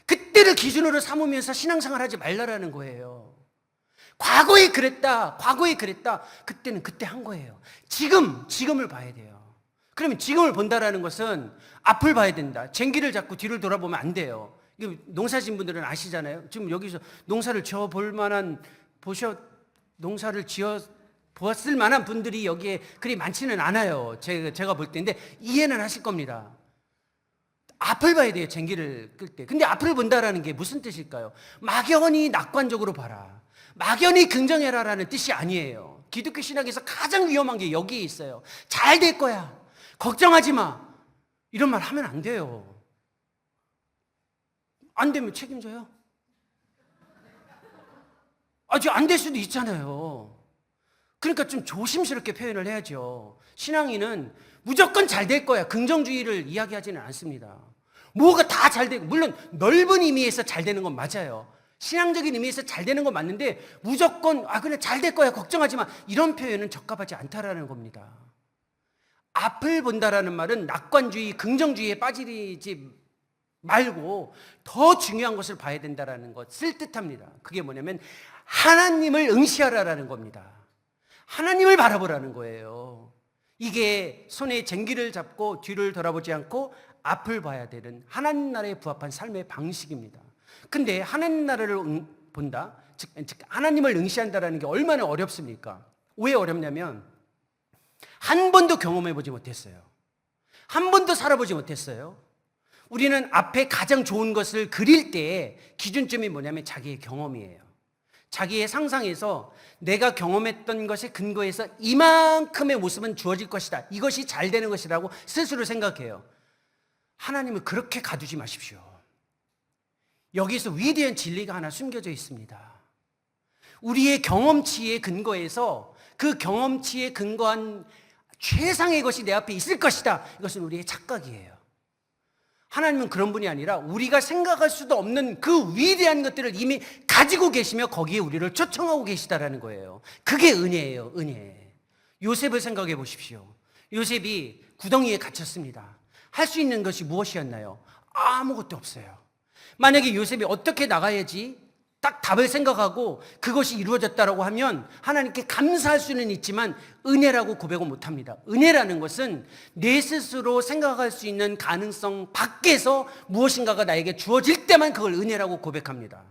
그때를 기준으로 삼으면서 신앙생활 하지 말라라는 거예요. 과거에 그랬다. 그때는 그때 한 거예요. 지금을 봐야 돼요. 그러면 지금을 본다라는 것은 앞을 봐야 된다. 쟁기를 잡고 뒤를 돌아보면 안 돼요. 농사진 분들은 아시잖아요. 지금 여기서 농사를 지어볼 만한, 농사를 지어 보았을 만한 분들이 여기에 그리 많지는 않아요. 제가 볼 때. 근데 이해는 하실 겁니다. 앞을 봐야 돼요, 쟁기를 끌 때. 근데 앞을 본다라는 게 무슨 뜻일까요? 막연히 낙관적으로 봐라. 막연히 긍정해라라는 뜻이 아니에요. 기독교 신학에서 가장 위험한 게 여기에 있어요. 잘 될 거야. 걱정하지 마. 이런 말 하면 안 돼요. 안 되면 책임져요? 아직 안 될 수도 있잖아요. 그러니까 좀 조심스럽게 표현을 해야죠. 신앙인은 무조건 잘 될 거야. 긍정주의를 이야기하지는 않습니다. 뭐가 다 잘 되고, 물론 넓은 의미에서 잘 되는 건 맞아요. 신앙적인 의미에서 잘 되는 건 맞는데 무조건 그냥 잘 될 거야. 걱정하지 마. 이런 표현은 적합하지 않다라는 겁니다. 앞을 본다라는 말은 낙관주의, 긍정주의에 빠지지 말고 더 중요한 것을 봐야 된다라는 것을 뜻합니다. 그게 뭐냐면 하나님을 응시하라라는 겁니다. 하나님을 바라보라는 거예요. 이게 손에 쟁기를 잡고 뒤를 돌아보지 않고 앞을 봐야 되는 하나님 나라에 부합한 삶의 방식입니다. 근데 하나님 나라를 본다, 즉 하나님을 응시한다라는 게 얼마나 어렵습니까? 왜 어렵냐면 한 번도 경험해 보지 못했어요. 한 번도 살아보지 못했어요. 우리는 앞에 가장 좋은 것을 그릴 때 기준점이 뭐냐면 자기의 경험이에요. 자기의 상상에서 내가 경험했던 것에 근거해서 이만큼의 모습은 주어질 것이다. 이것이 잘 되는 것이라고 스스로 생각해요. 하나님을 그렇게 가두지 마십시오. 여기서 위대한 진리가 하나 숨겨져 있습니다. 우리의 경험치에 근거해서 그 경험치에 근거한 최상의 것이 내 앞에 있을 것이다. 이것은 우리의 착각이에요. 하나님은 그런 분이 아니라 우리가 생각할 수도 없는 그 위대한 것들을 이미 가지고 계시며 거기에 우리를 초청하고 계시다라는 거예요. 그게 은혜예요, 은혜. 요셉을 생각해 보십시오. 요셉이 구덩이에 갇혔습니다. 할 수 있는 것이 무엇이었나요? 아무것도 없어요. 만약에 요셉이 어떻게 나가야지 딱 답을 생각하고 그것이 이루어졌다라고 하면 하나님께 감사할 수는 있지만 은혜라고 고백을 못합니다. 은혜라는 것은 내 스스로 생각할 수 있는 가능성 밖에서 무엇인가가 나에게 주어질 때만 그걸 은혜라고 고백합니다.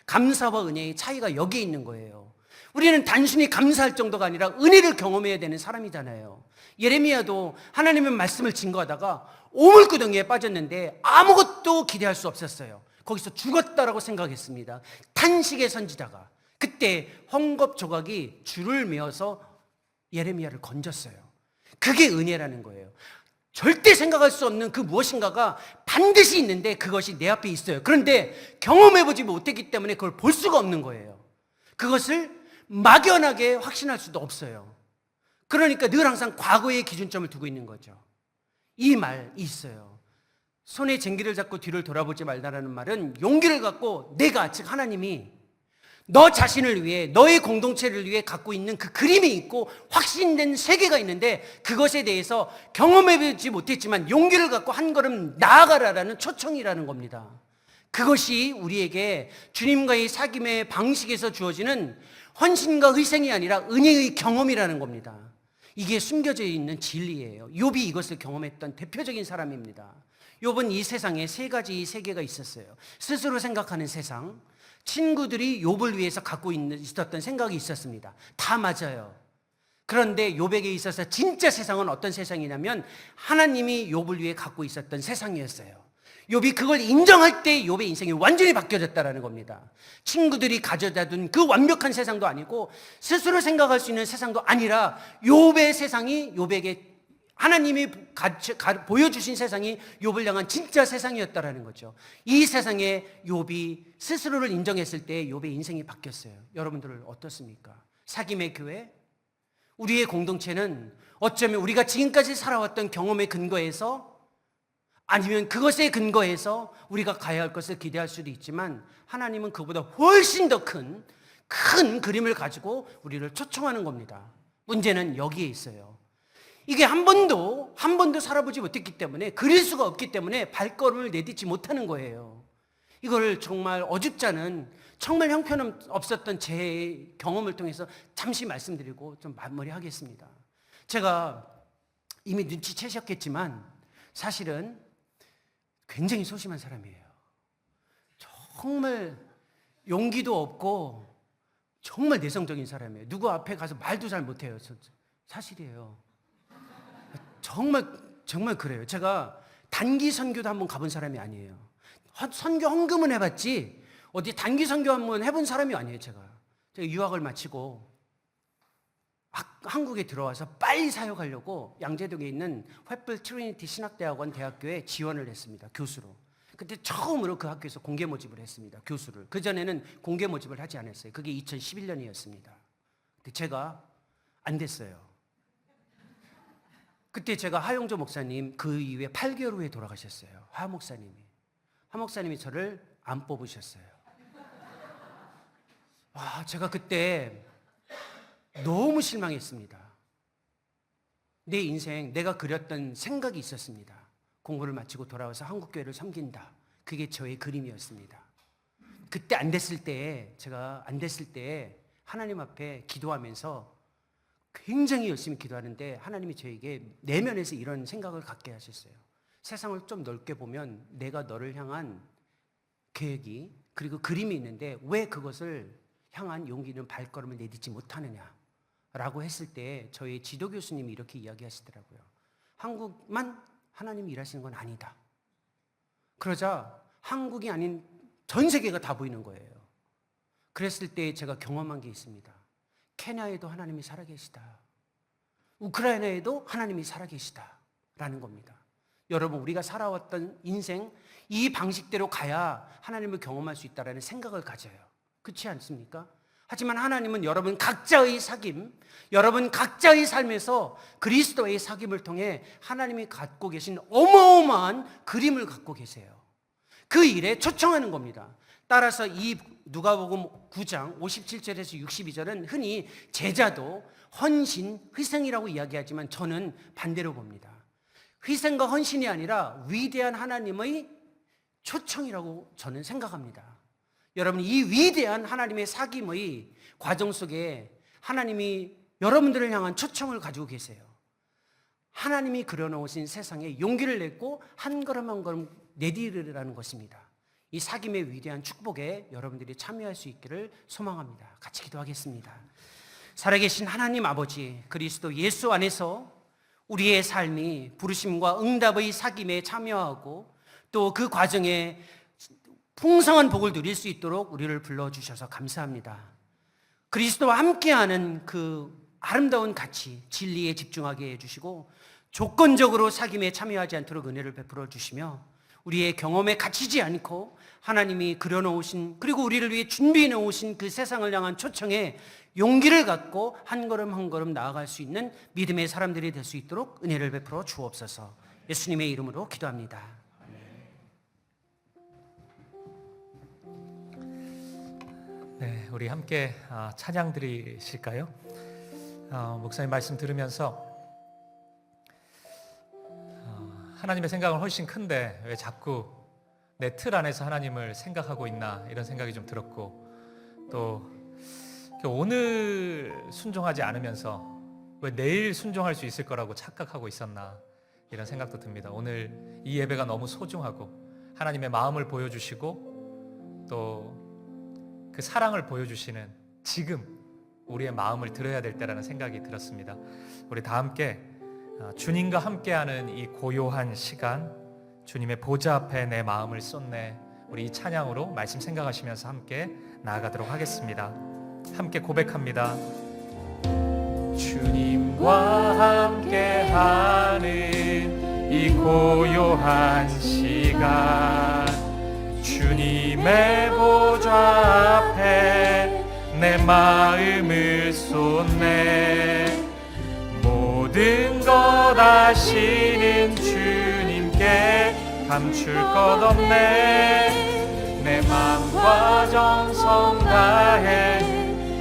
감사와 은혜의 차이가 여기에 있는 거예요. 우리는 단순히 감사할 정도가 아니라 은혜를 경험해야 되는 사람이잖아요. 예레미야도 하나님의 말씀을 증거하다가 오물구덩이에 빠졌는데 아무것도 기대할 수 없었어요. 거기서 죽었다라고 생각했습니다. 탄식의 선지자가 그때 헝겊 조각이 줄을 메어서 예레미야를 건졌어요. 그게 은혜라는 거예요. 절대 생각할 수 없는 그 무엇인가가 반드시 있는데 그것이 내 앞에 있어요. 그런데 경험해보지 못했기 때문에 그걸 볼 수가 없는 거예요. 그것을 막연하게 확신할 수도 없어요. 그러니까 늘 항상 과거의 기준점을 두고 있는 거죠. 이 말이 있어요. 손에 쟁기를 잡고 뒤를 돌아보지 말라라는 말은 용기를 갖고 내가, 즉 하나님이 너 자신을 위해, 너의 공동체를 위해 갖고 있는 그 그림이 있고 확신된 세계가 있는데 그것에 대해서 경험해보지 못했지만 용기를 갖고 한 걸음 나아가라라는 초청이라는 겁니다. 그것이 우리에게 주님과의 사귐의 방식에서 주어지는 헌신과 희생이 아니라 은혜의 경험이라는 겁니다. 이게 숨겨져 있는 진리예요. 욥이 이것을 경험했던 대표적인 사람입니다. 욥은 이 세상에 세 가지 세계가 있었어요. 스스로 생각하는 세상, 친구들이 욥을 위해서 갖고 있었던 생각이 있었습니다. 다 맞아요. 그런데 욥에게 있어서 진짜 세상은 어떤 세상이냐면 하나님이 욥을 위해 갖고 있었던 세상이었어요. 욥이 그걸 인정할 때 욥의 인생이 완전히 바뀌어졌다는 겁니다. 친구들이 가져다둔 그 완벽한 세상도 아니고 스스로 생각할 수 있는 세상도 아니라 욥의 세상이 욥에게 하나님이 보여주신 세상이 욥을 향한 진짜 세상이었다라는 거죠. 이 세상에 욥이 스스로를 인정했을 때 욥의 인생이 바뀌었어요. 여러분들 어떻습니까? 사귐의 교회, 우리의 공동체는 어쩌면 우리가 지금까지 살아왔던 경험의 근거에서 아니면 그것에 근거해서 우리가 가야 할 것을 기대할 수도 있지만 하나님은 그보다 훨씬 더 큰 그림을 가지고 우리를 초청하는 겁니다. 문제는 여기에 있어요. 이게 한 번도 살아보지 못했기 때문에 그릴 수가 없기 때문에 발걸음을 내딛지 못하는 거예요. 이걸 정말 어줍지 않은 정말 형편없었던 제 경험을 통해서 잠시 말씀드리고 좀 마무리하겠습니다. 제가 이미 눈치채셨겠지만 사실은 굉장히 소심한 사람이에요. 정말 용기도 없고 정말 내성적인 사람이에요. 누구 앞에 가서 말도 잘 못해요. 사실이에요. 정말 그래요. 제가 단기 선교도 한번 가본 사람이 아니에요. 선교 헌금은 해봤지 어디 단기 선교 한번 해본 사람이 아니에요. 제가 유학을 마치고 한국에 들어와서 빨리 사역하려고 양재동에 있는 횃불 트리니티 신학대학원 대학교에 지원을 했습니다. 교수로. 그때 처음으로 그 학교에서 공개 모집을 했습니다. 교수를. 그전에는 공개 모집을 하지 않았어요. 그게 2011년이었습니다. 근데 제가 안 됐어요. 그때 제가 하용조 목사님 그 이후에 8개월 후에 돌아가셨어요. 하 목사님이 저를 안 뽑으셨어요. 제가 그때 너무 실망했습니다. 내 인생 내가 그렸던 생각이 있었습니다. 공부를 마치고 돌아와서 한국교회를 섬긴다. 그게 저의 그림이었습니다. 그때 제가 안 됐을 때 하나님 앞에 기도하면서 굉장히 열심히 기도하는데 하나님이 저에게 내면에서 이런 생각을 갖게 하셨어요. 세상을 좀 넓게 보면 내가 너를 향한 계획이 그리고 그림이 있는데 왜 그것을 향한 용기는 발걸음을 내딛지 못하느냐 라고 했을 때 저희 지도 교수님이 이렇게 이야기하시더라고요. 한국만 하나님이 일하시는 건 아니다. 그러자 한국이 아닌 전 세계가 다 보이는 거예요. 그랬을 때 제가 경험한 게 있습니다. 케냐에도 하나님이 살아계시다. 우크라이나에도 하나님이 살아계시다라는 겁니다. 여러분, 우리가 살아왔던 인생 이 방식대로 가야 하나님을 경험할 수 있다라는 생각을 가져요. 그렇지 않습니까? 하지만 하나님은 여러분 각자의 사귐, 여러분 각자의 삶에서 그리스도의 사귐을 통해 하나님이 갖고 계신 어마어마한 그림을 갖고 계세요. 그 일에 초청하는 겁니다. 따라서 이 누가복음 9장 57절에서 62절은 흔히 제자도 헌신, 희생이라고 이야기하지만 저는 반대로 봅니다. 희생과 헌신이 아니라 위대한 하나님의 초청이라고 저는 생각합니다. 여러분, 이 위대한 하나님의 사귐의 과정 속에 하나님이 여러분들을 향한 초청을 가지고 계세요. 하나님이 그려놓으신 세상에 용기를 냈고 한 걸음 한 걸음 내디르라는 것입니다. 이 사귐의 위대한 축복에 여러분들이 참여할 수 있기를 소망합니다. 같이 기도하겠습니다. 살아계신 하나님 아버지, 그리스도 예수 안에서 우리의 삶이 부르심과 응답의 사귐에 참여하고 또 그 과정에 풍성한 복을 누릴 수 있도록 우리를 불러주셔서 감사합니다. 그리스도와 함께하는 그 아름다운 가치, 진리에 집중하게 해주시고 조건적으로 사귐에 참여하지 않도록 은혜를 베풀어 주시며 우리의 경험에 갇히지 않고 하나님이 그려놓으신 그리고 우리를 위해 준비해 놓으신 그 세상을 향한 초청에 용기를 갖고 한 걸음 한 걸음 나아갈 수 있는 믿음의 사람들이 될 수 있도록 은혜를 베풀어 주옵소서. 예수님의 이름으로 기도합니다. 네, 우리 함께 찬양 드리실까요? 목사님 말씀 들으면서 하나님의 생각은 훨씬 큰데 왜 자꾸 내 틀 안에서 하나님을 생각하고 있나 이런 생각이 좀 들었고 또 오늘 순종하지 않으면서 왜 내일 순종할 수 있을 거라고 착각하고 있었나 이런 생각도 듭니다. 오늘 이 예배가 너무 소중하고 하나님의 마음을 보여주시고 또 그 사랑을 보여주시는 지금 우리의 마음을 들어야 될 때라는 생각이 들었습니다. 우리 다 함께 주님과 함께하는 이 고요한 시간, 주님의 보좌 앞에 내 마음을 쏟네, 우리 이 찬양으로 말씀 생각하시면서 함께 나아가도록 하겠습니다. 함께 고백합니다. 주님과 함께하는 이 고요한 시간, 주님의 보좌 앞에 내 마음을 쏟네, 모든 것 아시는 주님께 감출 것 없네, 내 마음과 정성 다해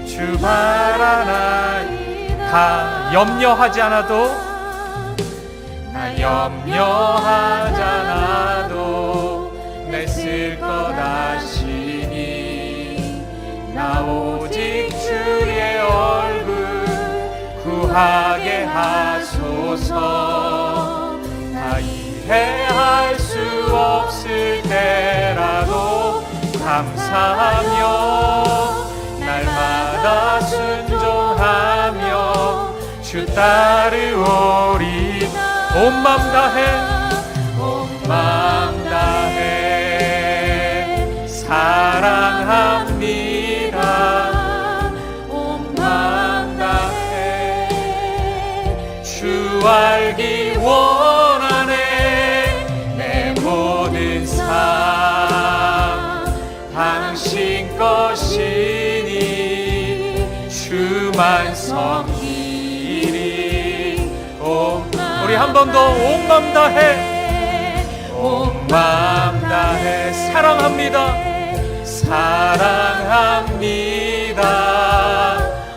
주 바라나이다. 다 염려하지 않아도, 다 염려하지 않아도 내 쓸 것 아시니 나 오직 주의 얼굴 구하게 하소서. 다 이해할 수 없을 때라도 감사하며 날마다 순종하며 주 따르오리. 온 맘 다해, 온 맘 다해 사랑합니다. 온 맘 다해 주 알기 원하네. 내 모든 삶 당신 것이니 주만 섬기리. 우리 한 번 더 온 맘 다해, 온 맘 다해 사랑합니다. 사랑합니다.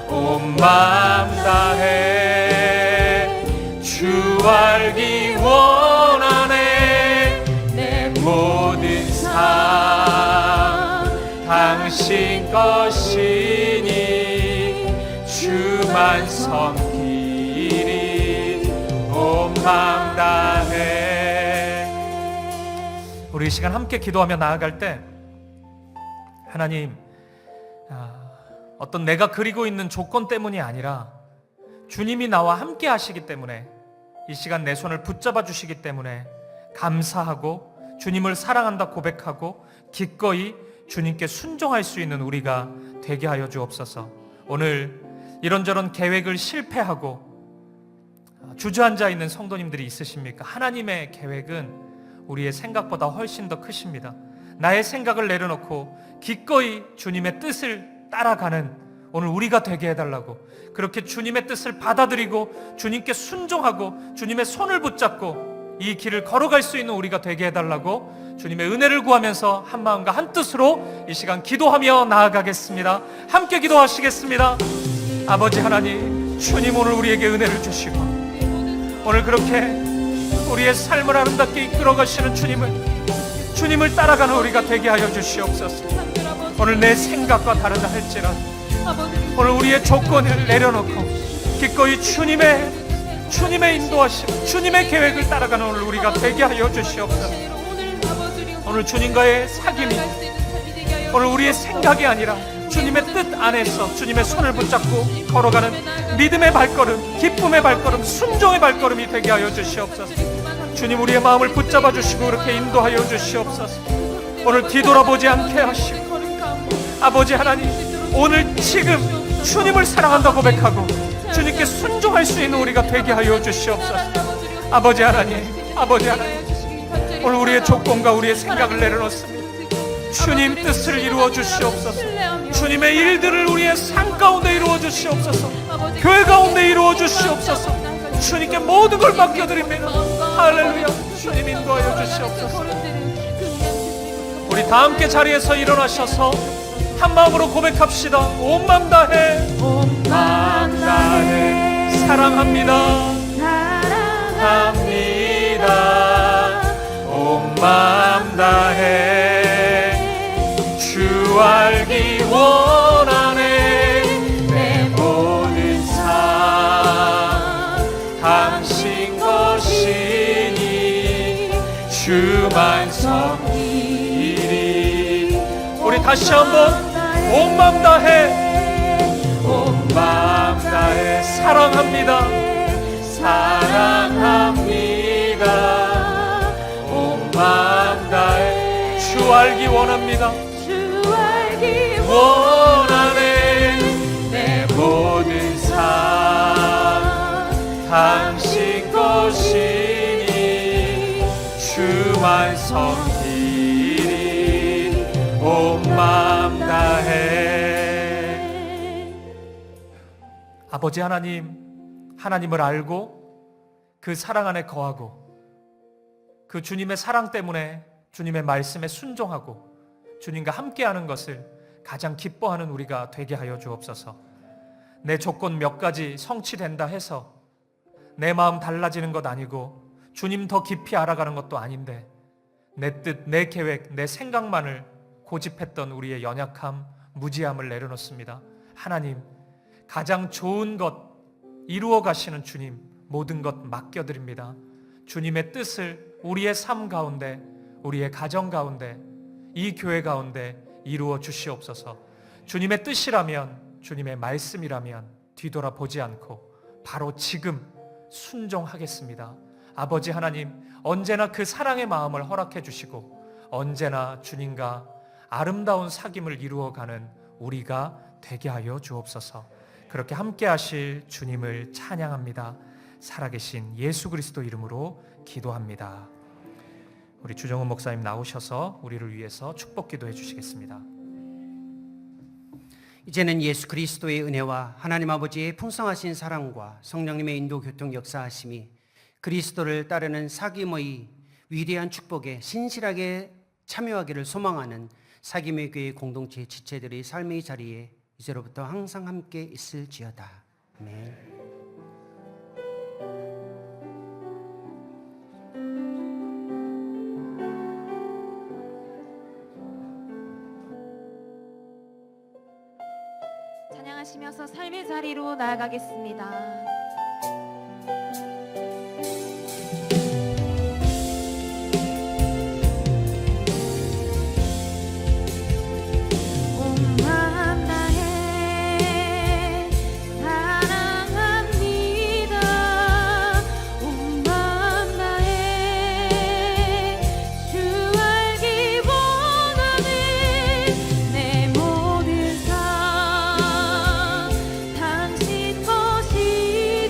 온 맘 다해 주 알기 원하네. 내 모든 삶 당신 것이니 주만 섬기리. 온 맘 다해. 우리 이 시간 함께 기도하며 나아갈 때 하나님, 어떤 내가 그리고 있는 조건 때문이 아니라 주님이 나와 함께 하시기 때문에, 이 시간 내 손을 붙잡아 주시기 때문에 감사하고 주님을 사랑한다 고백하고 기꺼이 주님께 순종할 수 있는 우리가 되게 하여 주옵소서. 오늘 이런저런 계획을 실패하고 주저앉아 있는 성도님들이 있으십니까? 하나님의 계획은 우리의 생각보다 훨씬 더 크십니다. 나의 생각을 내려놓고 기꺼이 주님의 뜻을 따라가는 오늘 우리가 되게 해달라고, 그렇게 주님의 뜻을 받아들이고 주님께 순종하고 주님의 손을 붙잡고 이 길을 걸어갈 수 있는 우리가 되게 해달라고 주님의 은혜를 구하면서 한 마음과 한 뜻으로 이 시간 기도하며 나아가겠습니다. 함께 기도하시겠습니다. 아버지 하나님, 주님 오늘 우리에게 은혜를 주시고 오늘 그렇게 우리의 삶을 아름답게 이끌어 가시는 주님을 따라가는 우리가 되게 하여 주시옵소서. 오늘 내 생각과 다르다 할지라도 오늘 우리의 조건을 내려놓고 기꺼이 주님의 인도하심, 주님의 계획을 따라가는 오늘 우리가 되게 하여 주시옵소서. 오늘 주님과의 사귐이 오늘 우리의 생각이 아니라 주님의 뜻 안에서 주님의 손을 붙잡고 걸어가는 믿음의 발걸음, 기쁨의 발걸음, 순종의 발걸음이 되게 하여 주시옵소서. 주님, 우리의 마음을 붙잡아 주시고 그렇게 인도하여 주시옵소서. 오늘 뒤돌아보지 않게 하시고 아버지 하나님, 오늘 지금 주님을 사랑한다 고백하고 주님께 순종할 수 있는 우리가 되게 하여 주시옵소서. 아버지 하나님, 오늘 우리의 조건과 우리의 생각을 내려놓습니다. 주님 뜻을 이루어 주시옵소서. 주님의 일들을 우리의 삶 가운데 이루어 주시옵소서. 교회 가운데 이루어 주시옵소서. 주님께 모든 걸 맡겨드립니다. 할렐루야. 주님 인도하여 주시옵소서. 우리 다 함께 자리에서 일어나셔서 한 마음으로 고백합시다. 온 마음 다해, 온 마음 다해 사랑합니다. 사랑합니다. 온 마음 다해 주 알기 원하네. 내 모든 삶 당신 것이니 주만 섬기리. 우리 다시 한번 온 마음 다해, 온 마음 다해 사랑합니다. 사랑합니다. 온 마음 다해 주 알기 원합니다. 주 알기 원하네. 내 모든 삶 당신 것이니 주만 섬기리. 온 마음 다해. 아버지 하나님을 알고 그 사랑 안에 거하고 그 주님의 사랑 때문에 주님의 말씀에 순종하고 주님과 함께하는 것을 가장 기뻐하는 우리가 되게 하여 주옵소서. 내 조건 몇 가지 성취된다 해서 내 마음 달라지는 것 아니고 주님 더 깊이 알아가는 것도 아닌데 내 뜻, 내 계획, 내 생각만을 고집했던 우리의 연약함, 무지함을 내려놓습니다. 하나님, 가장 좋은 것 이루어 가시는 주님, 모든 것 맡겨드립니다. 주님의 뜻을 우리의 삶 가운데, 우리의 가정 가운데, 이 교회 가운데 이루어 주시옵소서. 주님의 뜻이라면, 주님의 말씀이라면 뒤돌아보지 않고 바로 지금 순종하겠습니다. 아버지 하나님, 언제나 그 사랑의 마음을 허락해 주시고 언제나 주님과 아름다운 사귐을 이루어가는 우리가 되게 하여 주옵소서. 그렇게 함께 하실 주님을 찬양합니다. 살아계신 예수 그리스도 이름으로 기도합니다. 우리 주정훈 목사님 나오셔서 우리를 위해서 축복 기도해 주시겠습니다. 이제는 예수 그리스도의 은혜와 하나님 아버지의 풍성하신 사랑과 성령님의 인도 교통 역사하심이 그리스도를 따르는 사귐의 위대한 축복에 신실하게 참여하기를 소망하는 사귐의 교회 공동체 지체들의 삶의 자리에 이제로부터 항상 함께 있을지어다. 아멘. 찬양하시면서 삶의 자리로 나아가겠습니다. 당신 것이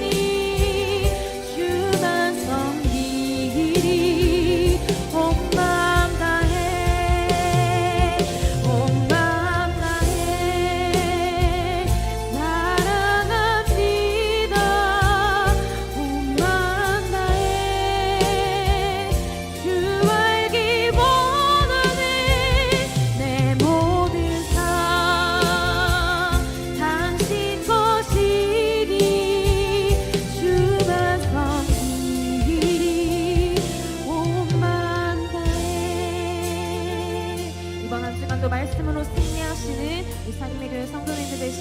성도님들